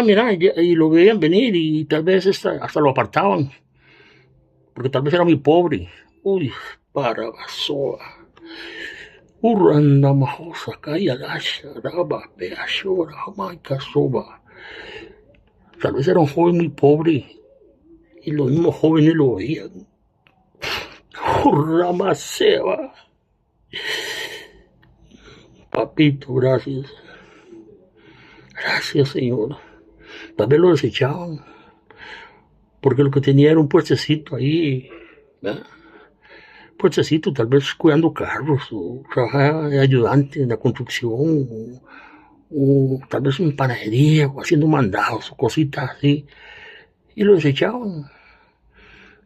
Mira, y lo veían venir y tal vez hasta lo apartaban, porque tal vez era muy pobre. Uy, Barabasoa. Urranda majosa, calla gasha, raba, peashora, jamaica soba. Tal vez era un joven muy pobre y los mismos jóvenes lo veían. Urramaseba. Papito, gracias. Gracias, Señor. Tal vez lo desechaban, porque lo que tenía era un puestecito ahí, ¿verdad? Puestecito, tal vez cuidando carros, o trabajaba de ayudante en la construcción, o tal vez en panadería, o haciendo mandados, o cositas así, y lo desechaban.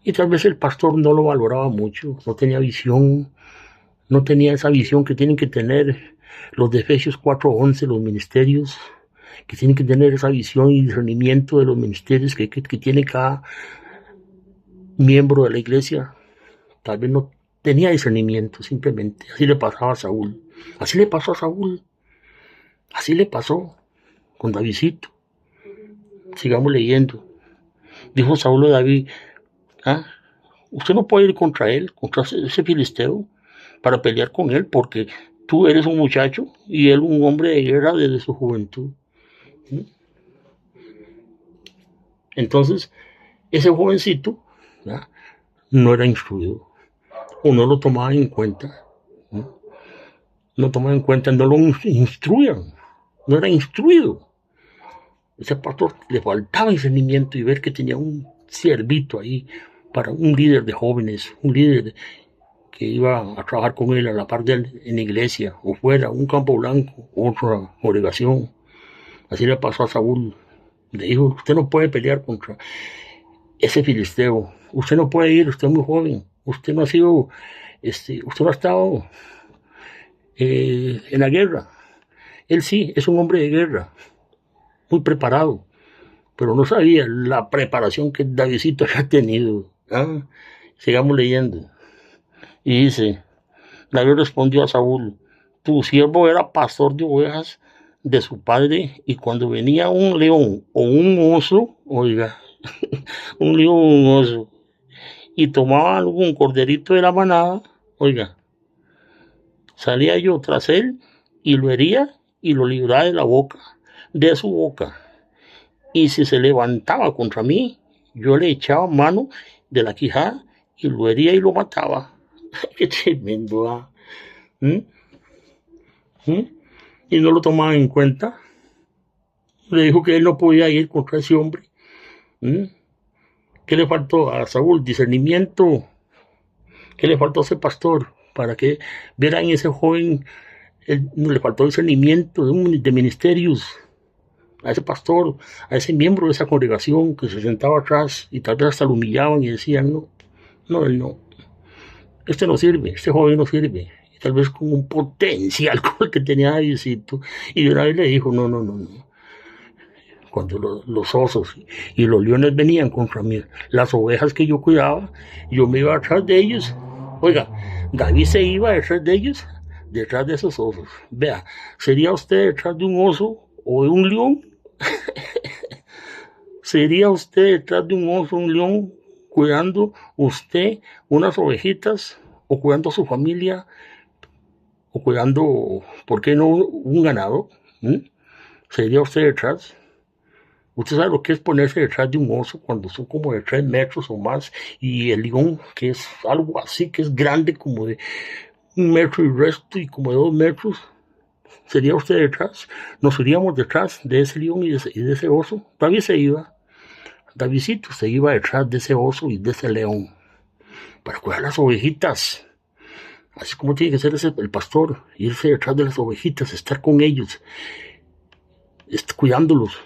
Y tal vez el pastor no lo valoraba mucho, no tenía visión, no tenía esa visión que tienen que tener los de Efesios 4:11, los ministerios, que tienen que tener esa visión y discernimiento de los ministerios que tiene cada miembro de la iglesia. Tal vez no tenía discernimiento, simplemente. Así le pasaba a Saúl. Así le pasó a Saúl. Así le pasó con Davidcito. Sigamos leyendo. Dijo Saúl a David, usted no puede ir contra él, contra ese filisteo, para pelear con él, porque tú eres un muchacho y él un hombre de guerra desde su juventud. Entonces, ese jovencito no era instruido, o no lo tomaba en cuenta. No tomaba en cuenta, no lo instruían, no era instruido. Ese pastor le faltaba discernimiento y ver que tenía un ciervito ahí para un líder de jóvenes, un líder que iba a trabajar con él a la par de él en la iglesia, o fuera, un campo blanco, otra congregación. Así le pasó a Saúl. Le dijo, usted no puede pelear contra ese filisteo, usted no puede ir, usted es muy joven, usted no ha sido, usted no ha estado en la guerra. Él sí, es un hombre de guerra, muy preparado, pero no sabía la preparación que Davidcito había tenido. Sigamos leyendo. Y dice, David respondió a Saúl, tu siervo era pastor de ovejas de su padre, y cuando venía un león o un oso, oiga, un león o un oso, y tomaba algún corderito de la manada, oiga, salía yo tras él y lo hería y lo libraba de su boca. Y si se levantaba contra mí, yo le echaba mano de la quijada y lo hería y lo mataba. Qué tremendo. Y no lo tomaba en cuenta. Le dijo que él no podía ir contra ese hombre. ¿Qué le faltó a Saúl? Discernimiento. ¿Qué le faltó a ese pastor? Para que viera en ese joven, le faltó discernimiento de ministerios. A ese pastor, a ese miembro de esa congregación que se sentaba atrás y tal vez hasta lo humillaban y decían, él no. Este no sirve, este joven no sirve. Y tal vez con un potencial como el que tenía Davidcito. Y de una vez le dijo, no. Cuando los osos y los leones venían contra mí, las ovejas que yo cuidaba, yo me iba atrás de ellos. Oiga, David se iba detrás de ellos, detrás de esos osos. Vea, ¿sería usted detrás de un oso o de un león? ¿Sería usted detrás de un oso o un león cuidando usted unas ovejitas o cuidando a su familia o cuidando, ¿por qué no, un ganado? ¿Sería usted detrás? Usted sabe lo que es ponerse detrás de un oso cuando son como de 3 metros o más, y el león, que es algo así, que es grande, como de 1 metro y resto y como de 2 metros. ¿Sería usted detrás? Nos iríamos detrás de ese león y de ese oso. David se iba. Davidcito se iba detrás de ese oso y de ese león para cuidar las ovejitas. Así como tiene que ser el pastor, irse detrás de las ovejitas, estar con ellos, cuidándolos,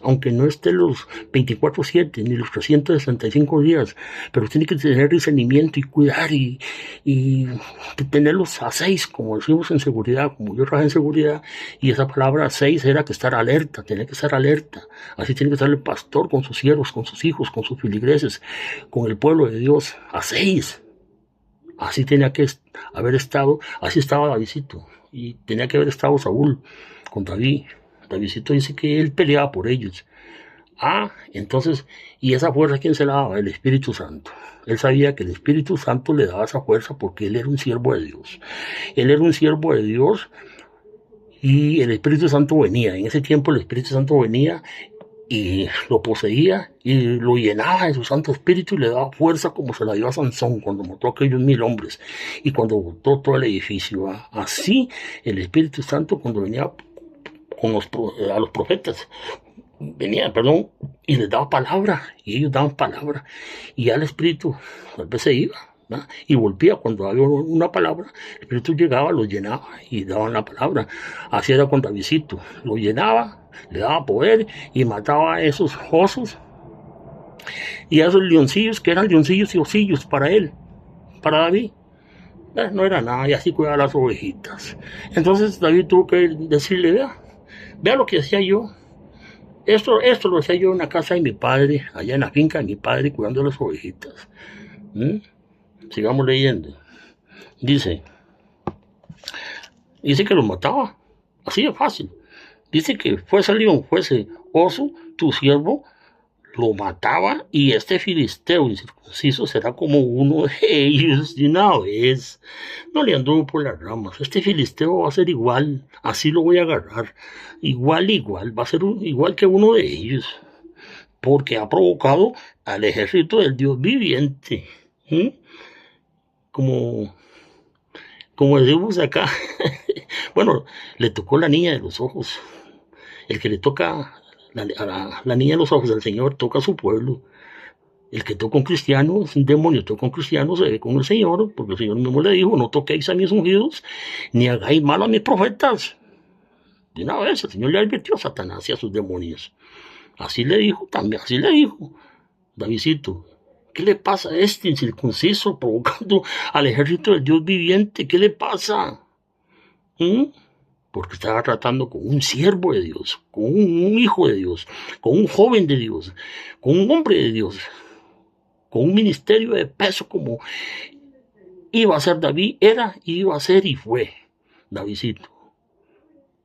aunque no esté los 24/7 ni los 365 días, pero tiene que tener discernimiento y cuidar y tenerlos a 6, como decimos en seguridad, como yo trabajé en seguridad, y esa palabra 6 era que estar alerta, tenía que estar alerta. Así tiene que estar el pastor con sus siervos, con sus hijos, con sus filigreses, con el pueblo de Dios, a 6. Así tenía que haber estado, así estaba Davidcito, y tenía que haber estado Saúl con David. Davidcito dice que él peleaba por ellos. Entonces, ¿y esa fuerza quién se la daba? El Espíritu Santo. Él sabía que el Espíritu Santo le daba esa fuerza porque él era un siervo de Dios. Él era un siervo de Dios y el Espíritu Santo venía. En ese tiempo el Espíritu Santo venía y lo poseía y lo llenaba de su Santo Espíritu y le daba fuerza como se la dio a Sansón cuando mató a aquellos 1000 hombres y cuando botó todo el edificio. Así el Espíritu Santo cuando venía a los profetas, y les daba palabra, y ellos daban palabra, y ya el Espíritu tal vez se iba, y volvía cuando había una palabra, el Espíritu llegaba, los llenaba y daban la palabra. Así era con Davidcito, lo llenaba, le daba poder y mataba a esos osos Y a esos leoncillos, que eran leoncillos y osillos para él, para David, no era nada, y así cuidaba las ovejitas. Entonces David tuvo que decirle, vea lo que hacía yo. Esto lo hacía yo en la casa de mi padre, allá en la finca de mi padre, cuidando las ovejitas. Sigamos leyendo. Dice que los mataba, así de fácil. Dice que fuese león, fuese oso, tu siervo lo mataba, y este filisteo incircunciso será como uno de ellos de una vez. No le anduvo por las ramas. Este filisteo va a ser igual, así lo voy a agarrar. Igual, va a ser igual que uno de ellos, porque ha provocado al ejército del Dios viviente. Como decimos acá, bueno, le tocó la niña de los ojos. El que le toca a la niña de los ojos del Señor toca a su pueblo. El que toca a un cristiano es un demonio, toca a un cristiano, se ve con el Señor, porque el Señor mismo le dijo, no toquéis a mis ungidos, ni hagáis mal a mis profetas. De una vez el Señor le advirtió a Satanás y a sus demonios. Así le dijo también, así le dijo Davidcito. ¿Qué le pasa a este incircunciso provocando al ejército del Dios viviente? ¿Qué le pasa? Porque estaba tratando con un siervo de Dios, con un hijo de Dios, con un joven de Dios, con un hombre de Dios, con un ministerio de peso como iba a ser David, era, iba a ser y fue Davidcito.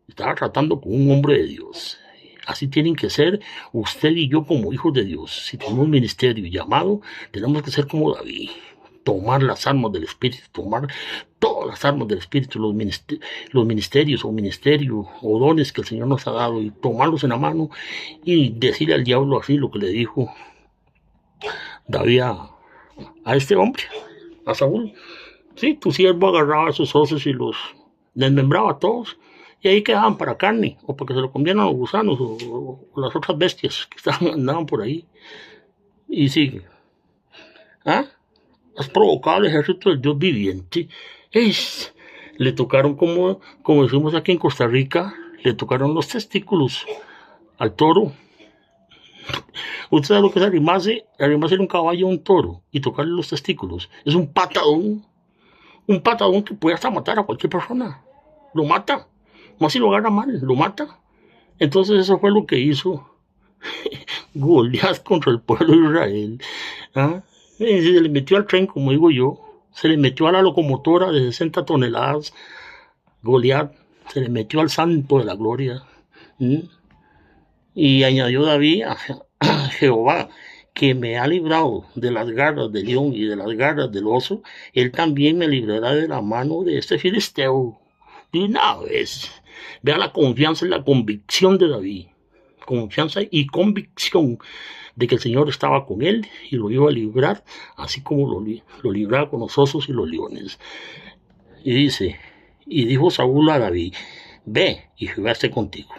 Estaba tratando con un hombre de Dios. Así tienen que ser usted y yo como hijos de Dios. Si tenemos un ministerio llamado, tenemos que ser como David. Tomar las armas del Espíritu, tomar todas las armas del Espíritu, los ministerios o dones que el Señor nos ha dado, y tomarlos en la mano y decirle al diablo así lo que le dijo David a este hombre, a Saúl. Sí, tu siervo agarraba esos osos y los desmembraba a todos, y ahí quedaban para carne, o para que se lo comieran los gusanos o las otras bestias que andaban por ahí. Y sigue. Has provocado al ejército del Dios viviente. Le tocaron, como decimos aquí en Costa Rica, le tocaron los testículos al toro. Usted sabe lo que es arrimarse un caballo a un toro y tocarle los testículos. Es un patadón que puede hasta matar a cualquier persona. Lo mata. Más si lo agarra mal, lo mata. Entonces eso fue lo que hizo Goliat contra el pueblo de Israel. Se le metió al tren, como digo yo, se le metió a la locomotora de 60 toneladas, Goliat, se le metió al santo de la gloria. Y añadió David a Jehová, que me ha librado de las garras del león y de las garras del oso, él también me librará de la mano de este filisteo. De una vez, vea la confianza y la convicción de David. Confianza y convicción de que el Señor estaba con él y lo iba a librar, así como lo libraba con los osos y los leones. Y dice, y dijo Saúl a David, ve y Jehová esté contigo.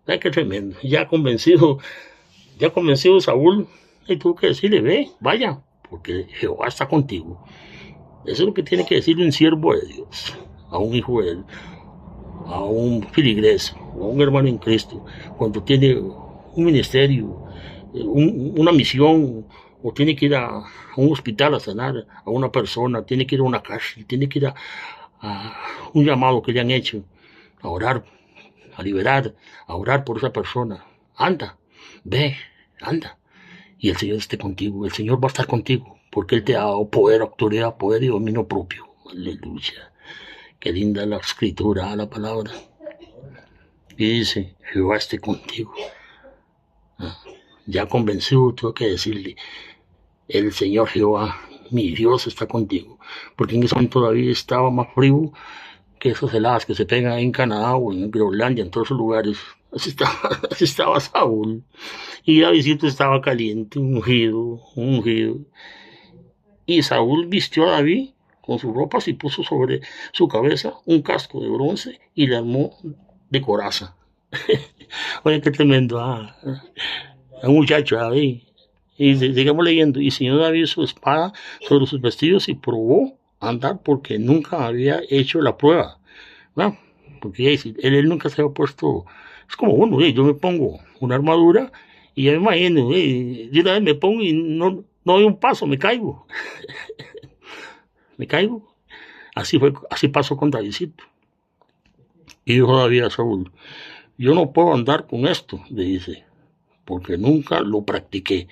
¿Ve qué tremendo? Ya convencido Saúl, y tuvo que decirle, ve, vaya, porque Jehová está contigo. Eso es lo que tiene que decirle un siervo de Dios, a un hijo de él, a un filigres, o a un hermano en Cristo, cuando tiene un ministerio, una misión, o tiene que ir a un hospital a sanar a una persona, tiene que ir a una cárcel, tiene que ir a un llamado que le han hecho, a orar, a liberar, a orar por esa persona. Anda, ve, anda, y el Señor esté contigo, el Señor va a estar contigo, porque Él te ha dado poder, autoridad, poder y dominio propio. Aleluya. Qué linda la escritura, la palabra. Y dice, Jehová esté contigo. Ya convencido, tengo que decirle, el Señor Jehová, mi Dios, está contigo. Porque en ese momento David estaba más frío que esas heladas que se pegan en Canadá o en Groenlandia, en todos esos lugares. Así estaba Saúl. Y Davidcito estaba caliente, ungido. Y Saúl vistió a David con sus ropas y puso sobre su cabeza un casco de bronce y le armó de coraza. Oye, qué tremendo. Un muchacho David. Y sigamos leyendo. Y Señor David su espada sobre sus vestidos y probó andar porque nunca había hecho la prueba. ¿No? Porque él nunca se había puesto. Es como uno, yo me pongo una armadura Y yo me imagino, de una vez me pongo y no doy un paso, me caigo. Me caigo. Así pasó con Davidcito. Y dijo David a Saúl, yo no puedo andar con esto, le dice, porque nunca lo practiqué.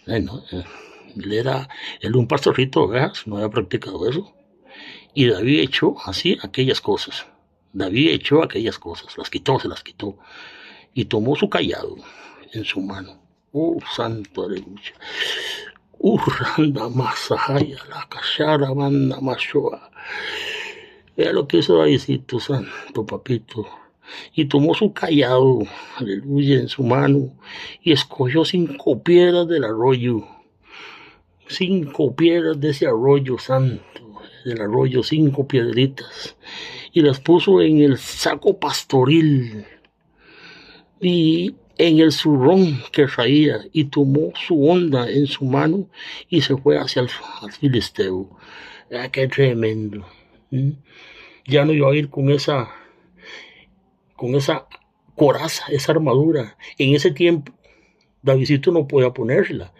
Bueno, él era un pastorcito de ovejas, no había practicado eso. Y David echó así aquellas cosas. David echó aquellas cosas, las quitó, se las quitó. Y tomó su callado en su mano. Santo aleluya. Randa masajaya, la cachara, banda machoa. Vea lo que hizo Davidcito, santo papito. Y tomó su callado, aleluya, en su mano. Y escogió 5 piedras del arroyo. 5 piedras de ese arroyo santo, del arroyo, 5 piedritas. Y las puso en el saco pastoril y en el zurrón que traía, y tomó su honda en su mano y se fue hacia el filisteo. Qué tremendo. Ya no iba a ir con esa coraza, esa armadura. En ese tiempo Davidcito no podía ponérsela.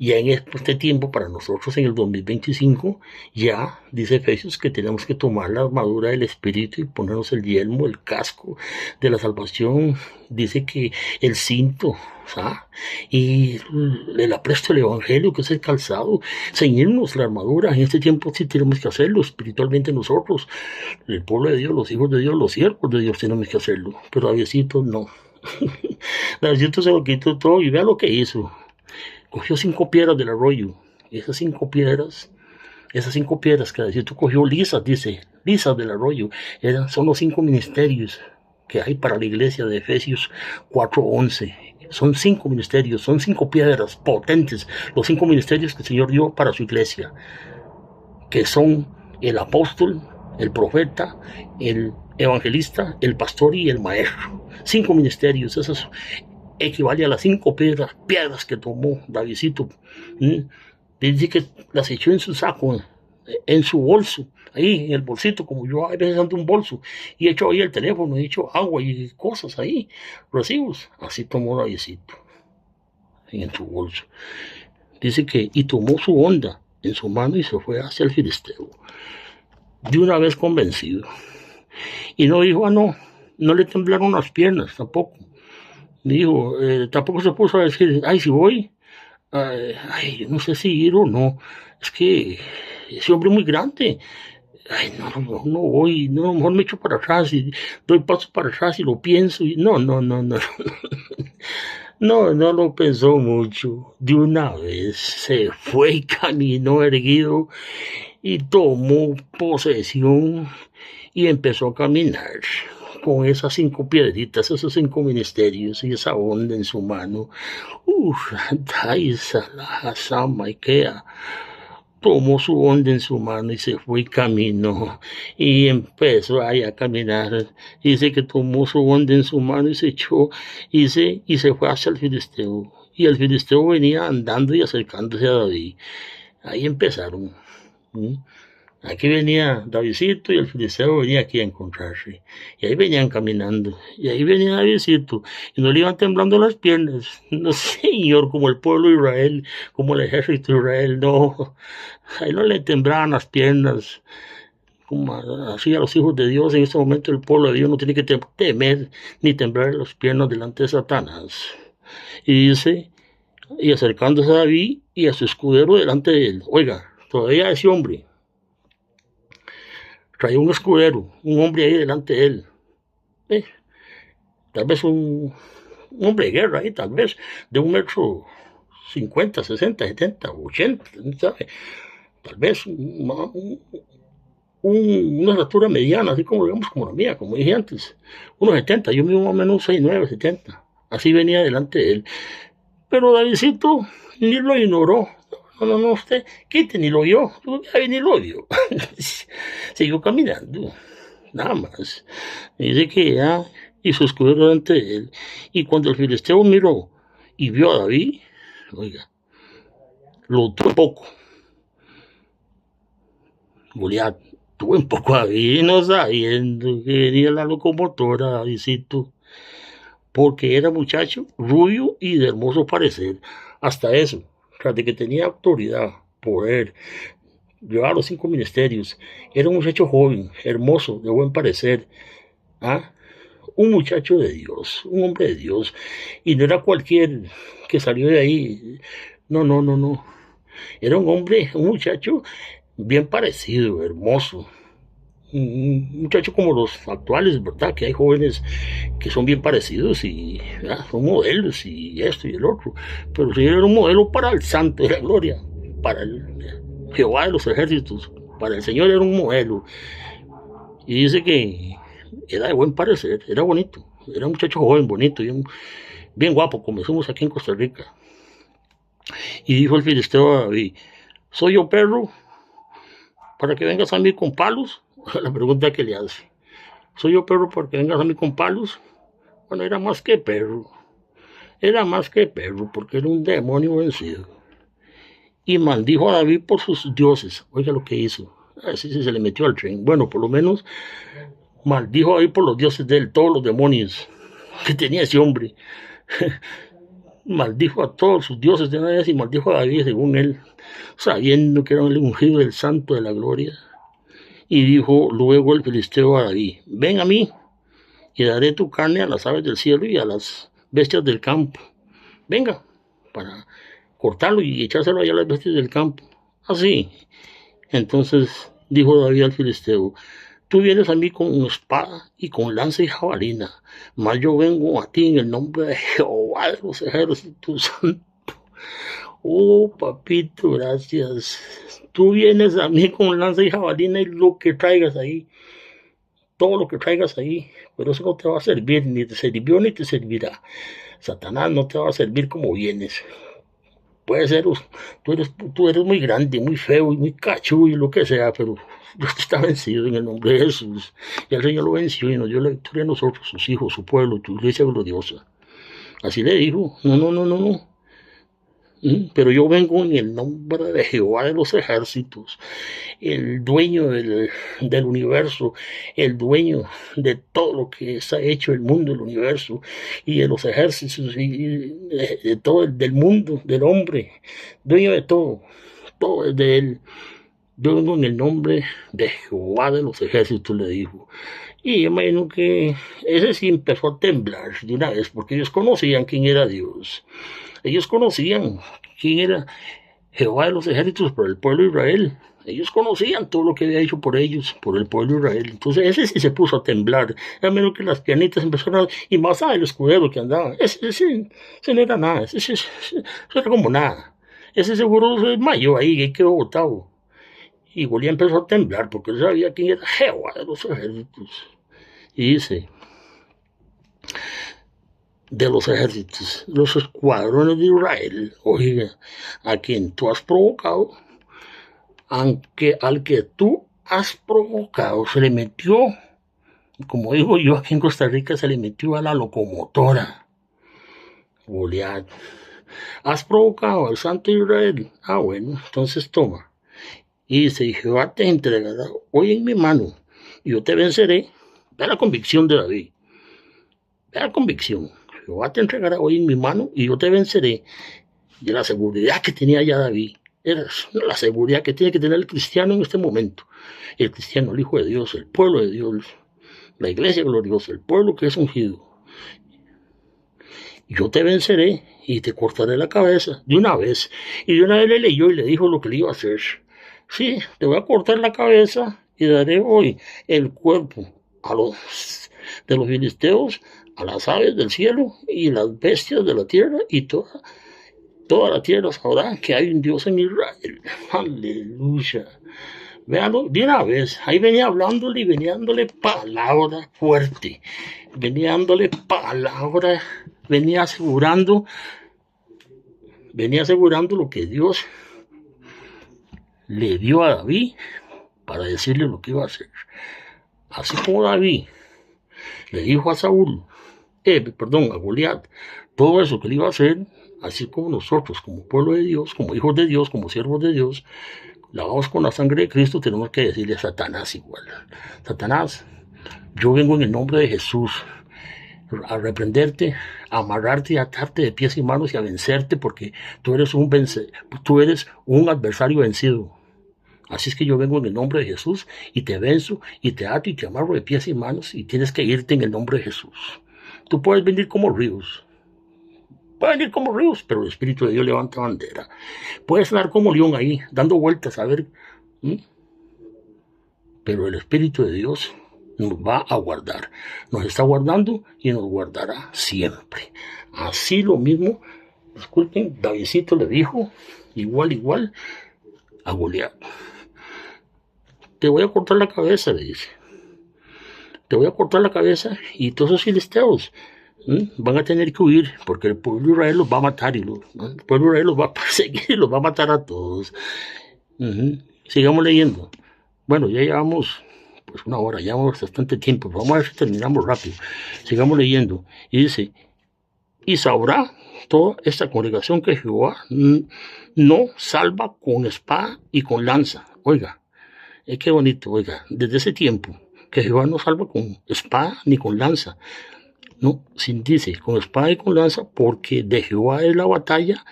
Ya en este tiempo, para nosotros en el 2025, ya dice Efesios que tenemos que tomar la armadura del Espíritu y ponernos el yelmo, el casco de la salvación. Dice que el cinto, ¿sabes? Y el apresto del Evangelio, que es el calzado, ceñirnos la armadura. En este tiempo sí tenemos que hacerlo espiritualmente nosotros, el pueblo de Dios, los hijos de Dios, los siervos de Dios tenemos que hacerlo. Pero Davidcito no. Davidcito se lo quitó todo y vea lo que hizo. Cogió 5 piedras del arroyo. Y esas 5 piedras que Davidcito cogió lisas, dice, lisas del arroyo, son los 5 ministerios que hay para la iglesia de Efesios 4:11. Son 5 ministerios, son 5 piedras potentes, los 5 ministerios que el Señor dio para su iglesia, que son el apóstol, el profeta, el evangelista, el pastor y el maestro. 5 ministerios, esos equivale a las 5 piedras que tomó Davidcito. Dice que las echó en su saco, en su bolso, ahí en el bolsito, como yo a veces ando un bolso, y echo ahí el teléfono, y echo agua y cosas ahí, recibos. Así tomó Davidcito en su bolso. Dice que, y tomó su honda en su mano y se fue hacia el filisteo, de una vez convencido. Y no dijo, no le temblaron las piernas tampoco. Dijo, tampoco se puso a decir, ay, si voy, yo no sé si ir o no, es que ese hombre es muy grande, ay, no voy, no, a lo mejor me echo para atrás y doy pasos para atrás y lo pienso, y no, no lo pensó mucho, de una vez se fue y caminó erguido y tomó posesión y empezó a caminar con esas 5 piedritas, esos 5 ministerios y esa onda en su mano. Tomó su onda en su mano y se fue y caminó y empezó ahí a caminar. Dice que tomó su onda en su mano y se echó y se fue hacia el filisteo. Y el filisteo venía andando y acercándose a David. Ahí empezaron. Aquí venía Davidcito y el filisteo venía aquí a encontrarse. Y ahí venían caminando. Y ahí venía Davidcito. Y no le iban temblando las piernas. No, señor, como el pueblo de Israel, como el ejército de Israel, no. Ahí no le temblaban las piernas. Como así a los hijos de Dios, en este momento el pueblo de Dios no tiene que temer ni temblar las piernas delante de Satanás. Y dice, y acercándose a David y a su escudero delante de él. Oiga, todavía ese hombre traía un escudero, un hombre ahí delante de él. Tal vez un hombre de guerra ahí, tal vez de 1,50 m, 60, 70, 80, ¿no sabe? Tal vez una estatura mediana, así como digamos como la mía, como dije antes. 1,70, yo mido más o menos 6'9", 70. Así venía delante de él. Pero Davidcito ni lo ignoró. No, usted quite, ni lo vio, ni lo vio. Siguió caminando, nada más. Dice que ya hizo escudero delante de él. Y cuando el filisteo miró y vio a David, oiga, lo tuvo poco. Goliat tuvo un poco a David, no sabiendo que venía la locomotora, Davidcito. porque era muchacho, rubio y de hermoso parecer. Hasta eso, tras de que tenía autoridad, poder, llevaba los 5 ministerios, era un muchacho joven, hermoso, de buen parecer, ¿ah? Un muchacho de Dios, un hombre de Dios, y no era cualquier que salió de ahí, no, no, no, no, era un hombre, un muchacho bien parecido, hermoso, un muchacho como los actuales, ¿verdad? Que hay jóvenes que son bien parecidos y ¿verdad? Son modelos y esto y el otro. Pero el Señor era un modelo para el Santo de la Gloria, para el Jehová de los ejércitos. Para el Señor era un modelo. Y dice que era de buen parecer, era bonito. Era un muchacho joven, bonito, bien, bien guapo, como somos aquí en Costa Rica. Y dijo el filisteo a David, ¿soy yo perro para que vengas a mí con palos? La pregunta que le hace. ¿Soy yo perro para que vengas a mí con palos? Bueno, era más que perro. Era más que perro, porque era un demonio vencido. Y maldijo a David por sus dioses. Oiga lo que hizo. Así se le metió al tren. Bueno, por lo menos maldijo a David por los dioses de él, todos los demonios que tenía ese hombre. Maldijo a todos sus dioses de una vez y maldijo a David según él, sabiendo que era el ungido del Santo de la Gloria. Y dijo luego el filisteo a David, ven a mí y daré tu carne a las aves del cielo y a las bestias del campo. Venga, para cortarlo y echárselo allá a las bestias del campo. Así. Entonces dijo David al filisteo, tú vienes a mí con espada y con lanza y jabalina, mas yo vengo a ti en el nombre de Jehová de los ejércitos santos. Oh, papito, gracias. Tú vienes a mí con lanza y jabalina y lo que traigas ahí, todo lo que traigas ahí, pero eso no te va a servir, ni te sirvió ni te servirá. Satanás no te va a servir como vienes. Puede ser, tú eres muy grande, muy feo y muy cachudo y lo que sea, pero Dios está vencido en el nombre de Jesús. Y el Señor lo venció y nos dio la victoria a nosotros, sus hijos, su pueblo, tu iglesia gloriosa. Así le dijo, no, no, no, no, no. Pero yo vengo en el nombre de Jehová de los ejércitos, el dueño del universo, el dueño de todo lo que está hecho, el mundo, el universo, y de los ejércitos, y de todo, del mundo, del hombre, dueño de todo, todo es de él. Yo vengo en el nombre de Jehová de los ejércitos, le dijo. Y yo imagino que ese sí empezó a temblar de una vez, porque ellos conocían quién era Dios. Ellos conocían quién era Jehová de los ejércitos por el pueblo de Israel. Ellos conocían todo lo que había hecho por ellos, por el pueblo de Israel. Entonces ese sí se puso a temblar. A menos que las pianitas empezaron a... Y más el escudero que andaba. Ese no era nada. Ese era como nada. Ese seguro se desmayó ahí y quedó botado. Y Goliat empezó a temblar porque él sabía quién era Jehová de los ejércitos. Y dice... de los ejércitos, los escuadrones de Israel, oiga, a quien tú has provocado, aunque al que tú has provocado se le metió, como digo yo aquí en Costa Rica, se le metió a la locomotora, Goliat. Has provocado al Santo Israel. Ah, bueno, entonces toma. Y dice, Jehová te entregará hoy en mi mano, y yo te venceré. Ve la convicción de David. Ve la convicción. Jehová te entregará hoy en mi mano y yo te venceré. Y la seguridad que tenía ya David, era la seguridad que tiene que tener el cristiano en este momento. El cristiano, el Hijo de Dios, el pueblo de Dios, la iglesia gloriosa, el pueblo que es ungido. Yo te venceré y te cortaré la cabeza de una vez. Y de una vez le leyó y le dijo lo que le iba a hacer. Sí, te voy a cortar la cabeza y daré hoy el cuerpo a los de los filisteos, a las aves del cielo y las bestias de la tierra y toda la tierra sabrá que hay un Dios en Israel. Aleluya. Véanlo de una vez. Ahí venía hablándole y venía dándole palabra fuerte. Venía dándole palabra, venía asegurando lo que Dios le dio a David para decirle lo que iba a hacer. Así como David le dijo a Saúl, a Goliat, todo eso que le iba a hacer, así como nosotros, como pueblo de Dios, como hijos de Dios, como siervos de Dios, lavados con la sangre de Cristo, tenemos que decirle a Satanás igual. Satanás, yo vengo en el nombre de Jesús a reprenderte, a amarrarte y atarte de pies y manos y a vencerte, porque tú eres un adversario vencido. Así es que yo vengo en el nombre de Jesús y te venzo y te ato y te amarro de pies y manos y tienes que irte en el nombre de Jesús. Tú puedes venir como ríos, pero el Espíritu de Dios levanta bandera. Puedes andar como león ahí, dando vueltas a ver, pero el Espíritu de Dios nos va a guardar, nos está guardando y nos guardará siempre. Así lo mismo, disculpen, Davidcito le dijo, igual a Goliat. Te voy a cortar la cabeza, le dice. Te voy a cortar la cabeza y todos esos filisteos van a tener que huir porque el pueblo de Israel los va a matar y el pueblo de Israel los va a perseguir y los va a matar a todos. Sigamos leyendo. Bueno, ya llevamos pues una hora, llevamos bastante tiempo. Vamos a ver si terminamos rápido. Sigamos leyendo. Y dice, y sabrá toda esta congregación que Jehová no salva con espada y con lanza. Oiga, qué bonito, oiga, desde ese tiempo que Jehová no salva con espada ni con lanza. No, sin dice, con espada y con lanza, porque de Jehová es la batalla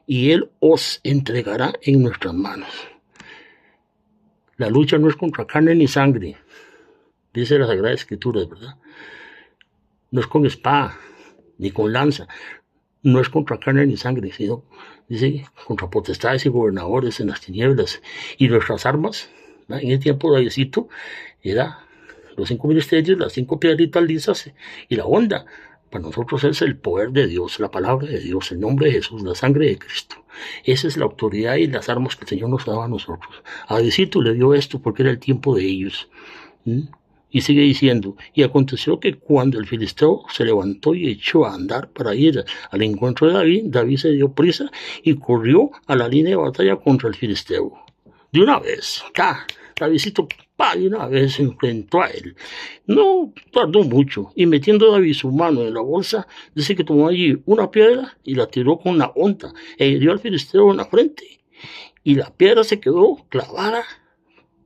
y él os entregará en nuestras manos. La lucha no es contra carne ni sangre, dice la Sagrada Escritura, ¿verdad? No es con espada ni con lanza, no es contra carne ni sangre, sino, dice, contra potestades y gobernadores en las tinieblas. Y nuestras armas, ¿verdad? En el tiempo de Davidcito, era los 5 ministerios, las 5 piedritas lisas y la onda. Para nosotros es el poder de Dios, la palabra de Dios, el nombre de Jesús, la sangre de Cristo. Esa es la autoridad y las armas que el Señor nos daba a nosotros. A Davidcito le dio esto porque era el tiempo de ellos. Y sigue diciendo, y aconteció que cuando el filisteo se levantó y echó a andar para ir al encuentro de David, David se dio prisa y corrió a la línea de batalla contra el filisteo. De una vez, Davidcito, de una vez se enfrentó a él. No tardó mucho, y metiendo David su mano en la bolsa, dice que tomó allí una piedra y la tiró con la honta, e hirió al filisteo en la frente. Y la piedra se quedó clavada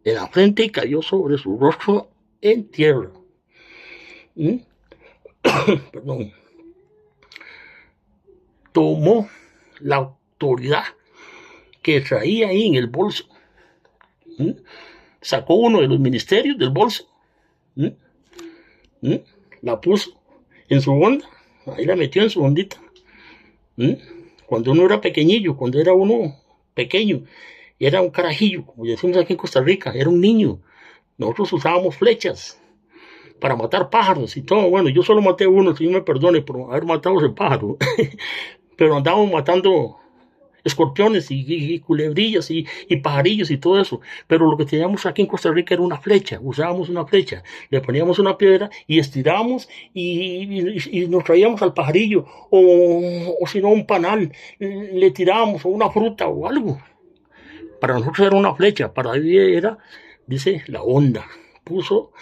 en la frente y cayó sobre su rostro en tierra. Perdón. Tomó la autoridad que traía ahí en el bolso. Sacó uno de los ministerios del bolso, la puso en su onda, ahí la metió en su ondita. Cuando uno era pequeñillo, cuando era uno pequeño, era un carajillo, como decimos aquí en Costa Rica, era un niño. Nosotros usábamos flechas para matar pájaros y todo. Bueno, yo solo maté uno, si me perdone por haber matado ese pájaro, pero andábamos matando escorpiones y culebrillas y pajarillos y todo eso. Pero lo que teníamos aquí en Costa Rica era una flecha, usábamos una flecha, le poníamos una piedra y estirábamos y nos traíamos al pajarillo o si no un panal, le tirábamos o una fruta o algo. Para nosotros era una flecha, para David era, dice, la onda. Puso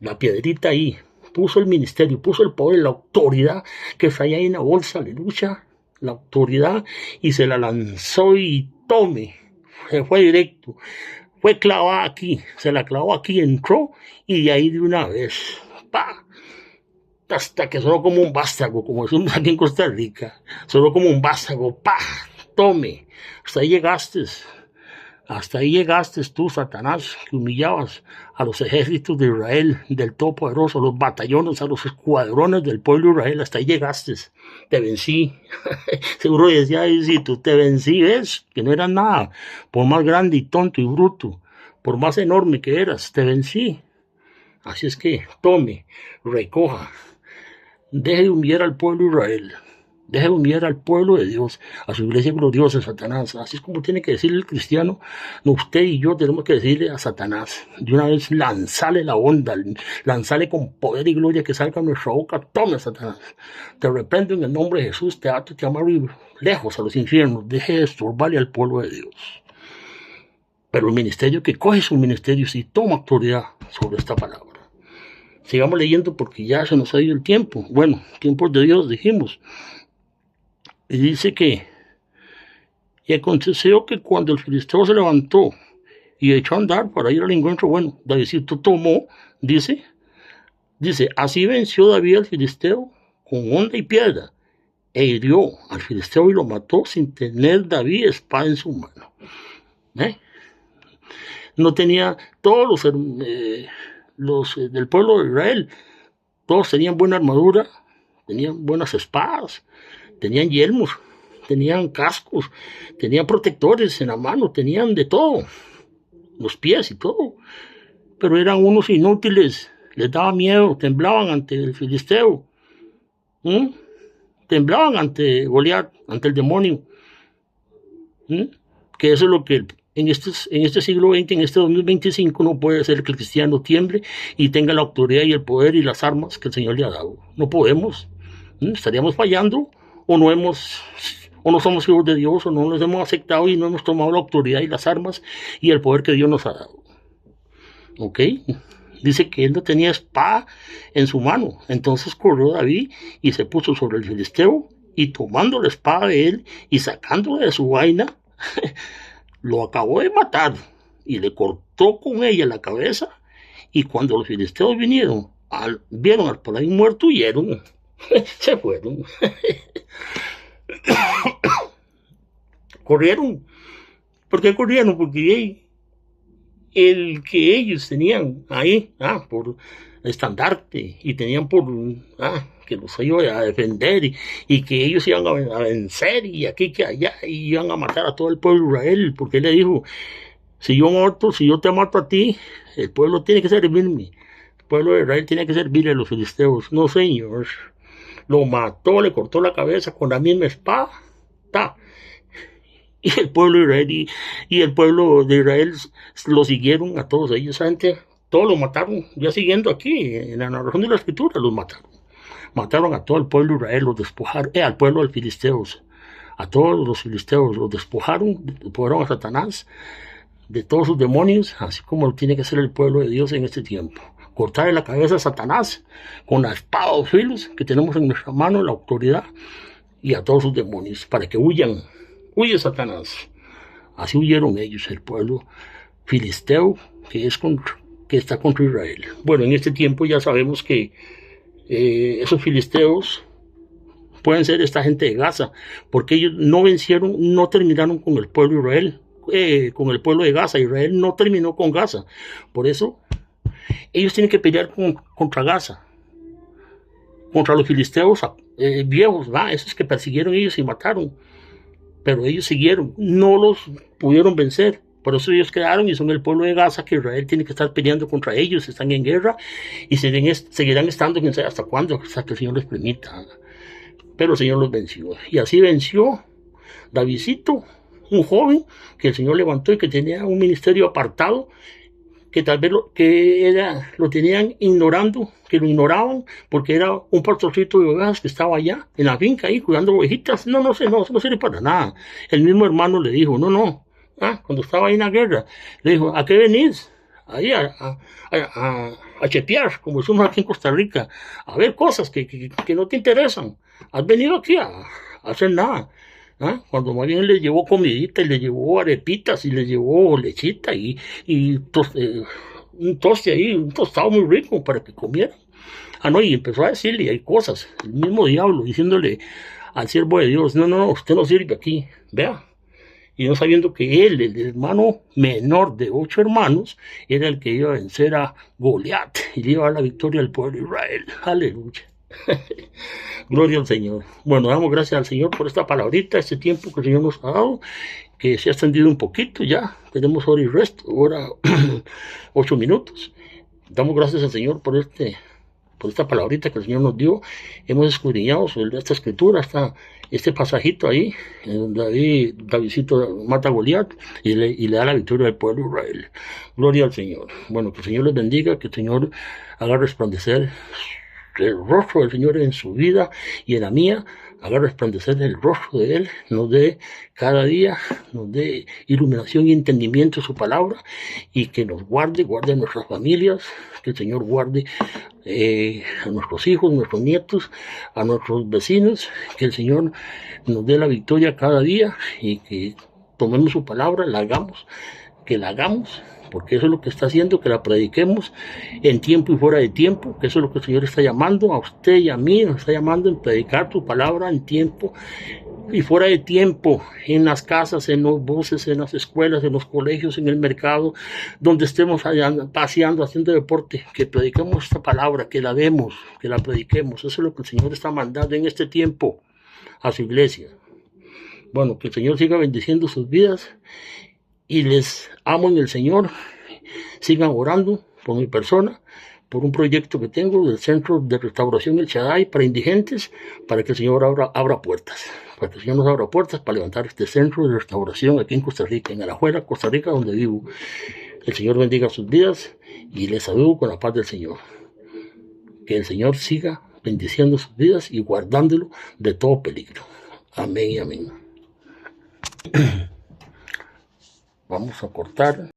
la piedrita ahí, puso el ministerio, puso el poder, la autoridad que traía ahí en la bolsa, aleluya, la autoridad, y se la lanzó y tome, se fue directo, fue clavada aquí, se la clavó aquí, entró y de ahí de una vez, hasta que sonó como un vástago, como decimos aquí en Costa Rica, sonó como un vástago, tome, hasta ahí llegaste tú, Satanás, que humillabas a los ejércitos de Israel, del Todopoderoso, a los batallones, a los escuadrones del pueblo de Israel, hasta ahí llegaste, te vencí. Seguro decía, si tú te vencí, ves, que no eras nada, por más grande y tonto y bruto, por más enorme que eras, te vencí. Así es que tome, recoja, deje de humillar al pueblo de Israel. Deje de humillar al pueblo de Dios, a su iglesia gloriosa, Satanás. Así es como tiene que decirle el cristiano. No, usted y yo tenemos que decirle a Satanás, de una vez lanzale la onda, lanzale con poder y gloria que salga a nuestra boca. Tome, Satanás. Te reprendo en el nombre de Jesús, te ato, te amarro lejos a los infiernos. Deje de estorbarle al pueblo de Dios. Pero el ministerio que coge su ministerio sí toma autoridad sobre esta palabra. Sigamos leyendo porque ya se nos ha ido el tiempo. Bueno, tiempos de Dios dijimos. Y dice que, y aconteció que cuando el filisteo se levantó y echó a andar para ir al encuentro, bueno, Davidcito tomó, dice, así venció David al filisteo con honda y piedra, e hirió al filisteo y lo mató sin tener David espada en su mano. No tenía todos los del pueblo de Israel, todos tenían buena armadura, tenían buenas espadas, tenían yelmos, tenían cascos, tenían protectores en la mano, tenían de todo, los pies y todo, pero eran unos inútiles, les daba miedo, temblaban ante el filisteo, temblaban ante Goliat, ante el demonio, que eso es lo que en este siglo XX, en este 2025, no puede ser que el cristiano tiemble y tenga la autoridad y el poder y las armas que el Señor le ha dado. No podemos, estaríamos fallando, o no somos hijos de Dios, o no nos hemos aceptado y no hemos tomado la autoridad y las armas y el poder que Dios nos ha dado. ¿Ok? Dice que él no tenía espada en su mano. Entonces corrió David y se puso sobre el filisteo, y tomando la espada de él y sacándola de su vaina, lo acabó de matar y le cortó con ella la cabeza. Y cuando los filisteos vieron al paladín muerto, huyeron. Se fueron. Corrieron. ¿Por qué corrieron? Porque el que ellos tenían ahí, por estandarte, y tenían por que los iba a defender, y que ellos iban a vencer, y aquí que allá, y iban a matar a todo el pueblo de Israel, porque él le dijo: si yo te mato a ti, el pueblo tiene que servirme, el pueblo de Israel tiene que servirle a los filisteos. No, señor, lo mató, le cortó la cabeza con la misma espada, y el pueblo de Israel y el pueblo de Israel lo siguieron a todos ellos, todos los mataron, ya siguiendo aquí en la narración de la escritura, los mataron a todo el pueblo de Israel, los despojaron, al pueblo de los filisteos, a todos los filisteos los despojaron a Satanás de todos sus demonios, así como lo tiene que hacer el pueblo de Dios en este tiempo. Cortarle la cabeza a Satanás con la espada o filos que tenemos en nuestra mano, la autoridad, y a todos sus demonios, para que huyan. Huye Satanás. Así huyeron ellos, el pueblo filisteo que está contra Israel. Bueno, en este tiempo ya sabemos que esos filisteos pueden ser esta gente de Gaza, porque ellos no terminaron con el pueblo de Israel, con el pueblo de Gaza. Israel no terminó con Gaza. Por eso ellos tienen que pelear contra Gaza, contra los filisteos viejos, esos que persiguieron ellos y mataron. Pero ellos siguieron, no los pudieron vencer. Por eso ellos quedaron y son el pueblo de Gaza, que Israel tiene que estar peleando contra ellos. Están en guerra y seguirán estando, quién sabe hasta cuándo, hasta que el Señor les permita. Pero el Señor los venció. Y así venció Davidcito, un joven que el Señor levantó y que tenía un ministerio apartado, que tal vez lo tenían ignorando, que lo ignoraban, porque era un pastorcito de ovejas que estaba allá en la finca ahí cuidando ovejitas. No sirve para nada. El mismo hermano le dijo: no, cuando estaba ahí en la guerra, le dijo: ¿a qué venís? Ahí a chepear, como decimos aquí en Costa Rica, a ver cosas que no te interesan. Has venido aquí a hacer nada. Cuando más bien les llevó comidita, y les llevó arepitas, y les llevó lechita, y un toste ahí, un tostado muy rico para que comieran. Y empezó a decirle, hay cosas, el mismo diablo diciéndole al siervo de Dios: no, usted no sirve aquí, vea. Y no sabiendo que él, el hermano menor de 8 hermanos, era el que iba a vencer a Goliat y le iba a dar la victoria al pueblo de Israel. Aleluya. Gloria al Señor. Bueno, damos gracias al Señor por esta palabrita, este tiempo que el Señor nos ha dado, que se ha extendido un poquito ya. Tenemos hora y resto, hora 8 minutos. Damos gracias al Señor por esta palabrita que el Señor nos dio. Hemos escudriñado sobre esta escritura, este pasajito ahí, en donde Davidcito mata a Goliat y le da la victoria al pueblo de Israel. Gloria al Señor. Bueno, que el Señor les bendiga, que el Señor haga resplandecer el rostro del Señor en su vida y en la mía, haga resplandecer el rostro de Él, nos dé cada día, nos dé iluminación y entendimiento de su palabra, y que nos guarde a nuestras familias, que el Señor guarde a nuestros hijos, nuestros nietos, a nuestros vecinos, que el Señor nos dé la victoria cada día, y que tomemos su palabra, la hagamos, que la hagamos, porque eso es lo que está haciendo, que la prediquemos en tiempo y fuera de tiempo, que eso es lo que el Señor está llamando a usted y a mí, nos está llamando en predicar tu palabra en tiempo y fuera de tiempo, en las casas, en los buses, en las escuelas, en los colegios, en el mercado, donde estemos allá, paseando, haciendo deporte, que prediquemos esta palabra, que la demos, que la prediquemos. Eso es lo que el Señor está mandando en este tiempo a su iglesia. Bueno, que el Señor siga bendiciendo sus vidas y les amo en el Señor. Sigan orando por mi persona, por un proyecto que tengo del Centro de Restauración El Shaddai para indigentes, para que el Señor abra puertas, para que el Señor nos abra puertas para levantar este centro de restauración aquí en Costa Rica, en Alajuela, Costa Rica, donde vivo. El Señor bendiga sus vidas y les saludo con la paz del Señor. Que el Señor siga bendiciendo sus vidas y guardándolo de todo peligro. Amén y amén. Vamos a cortar.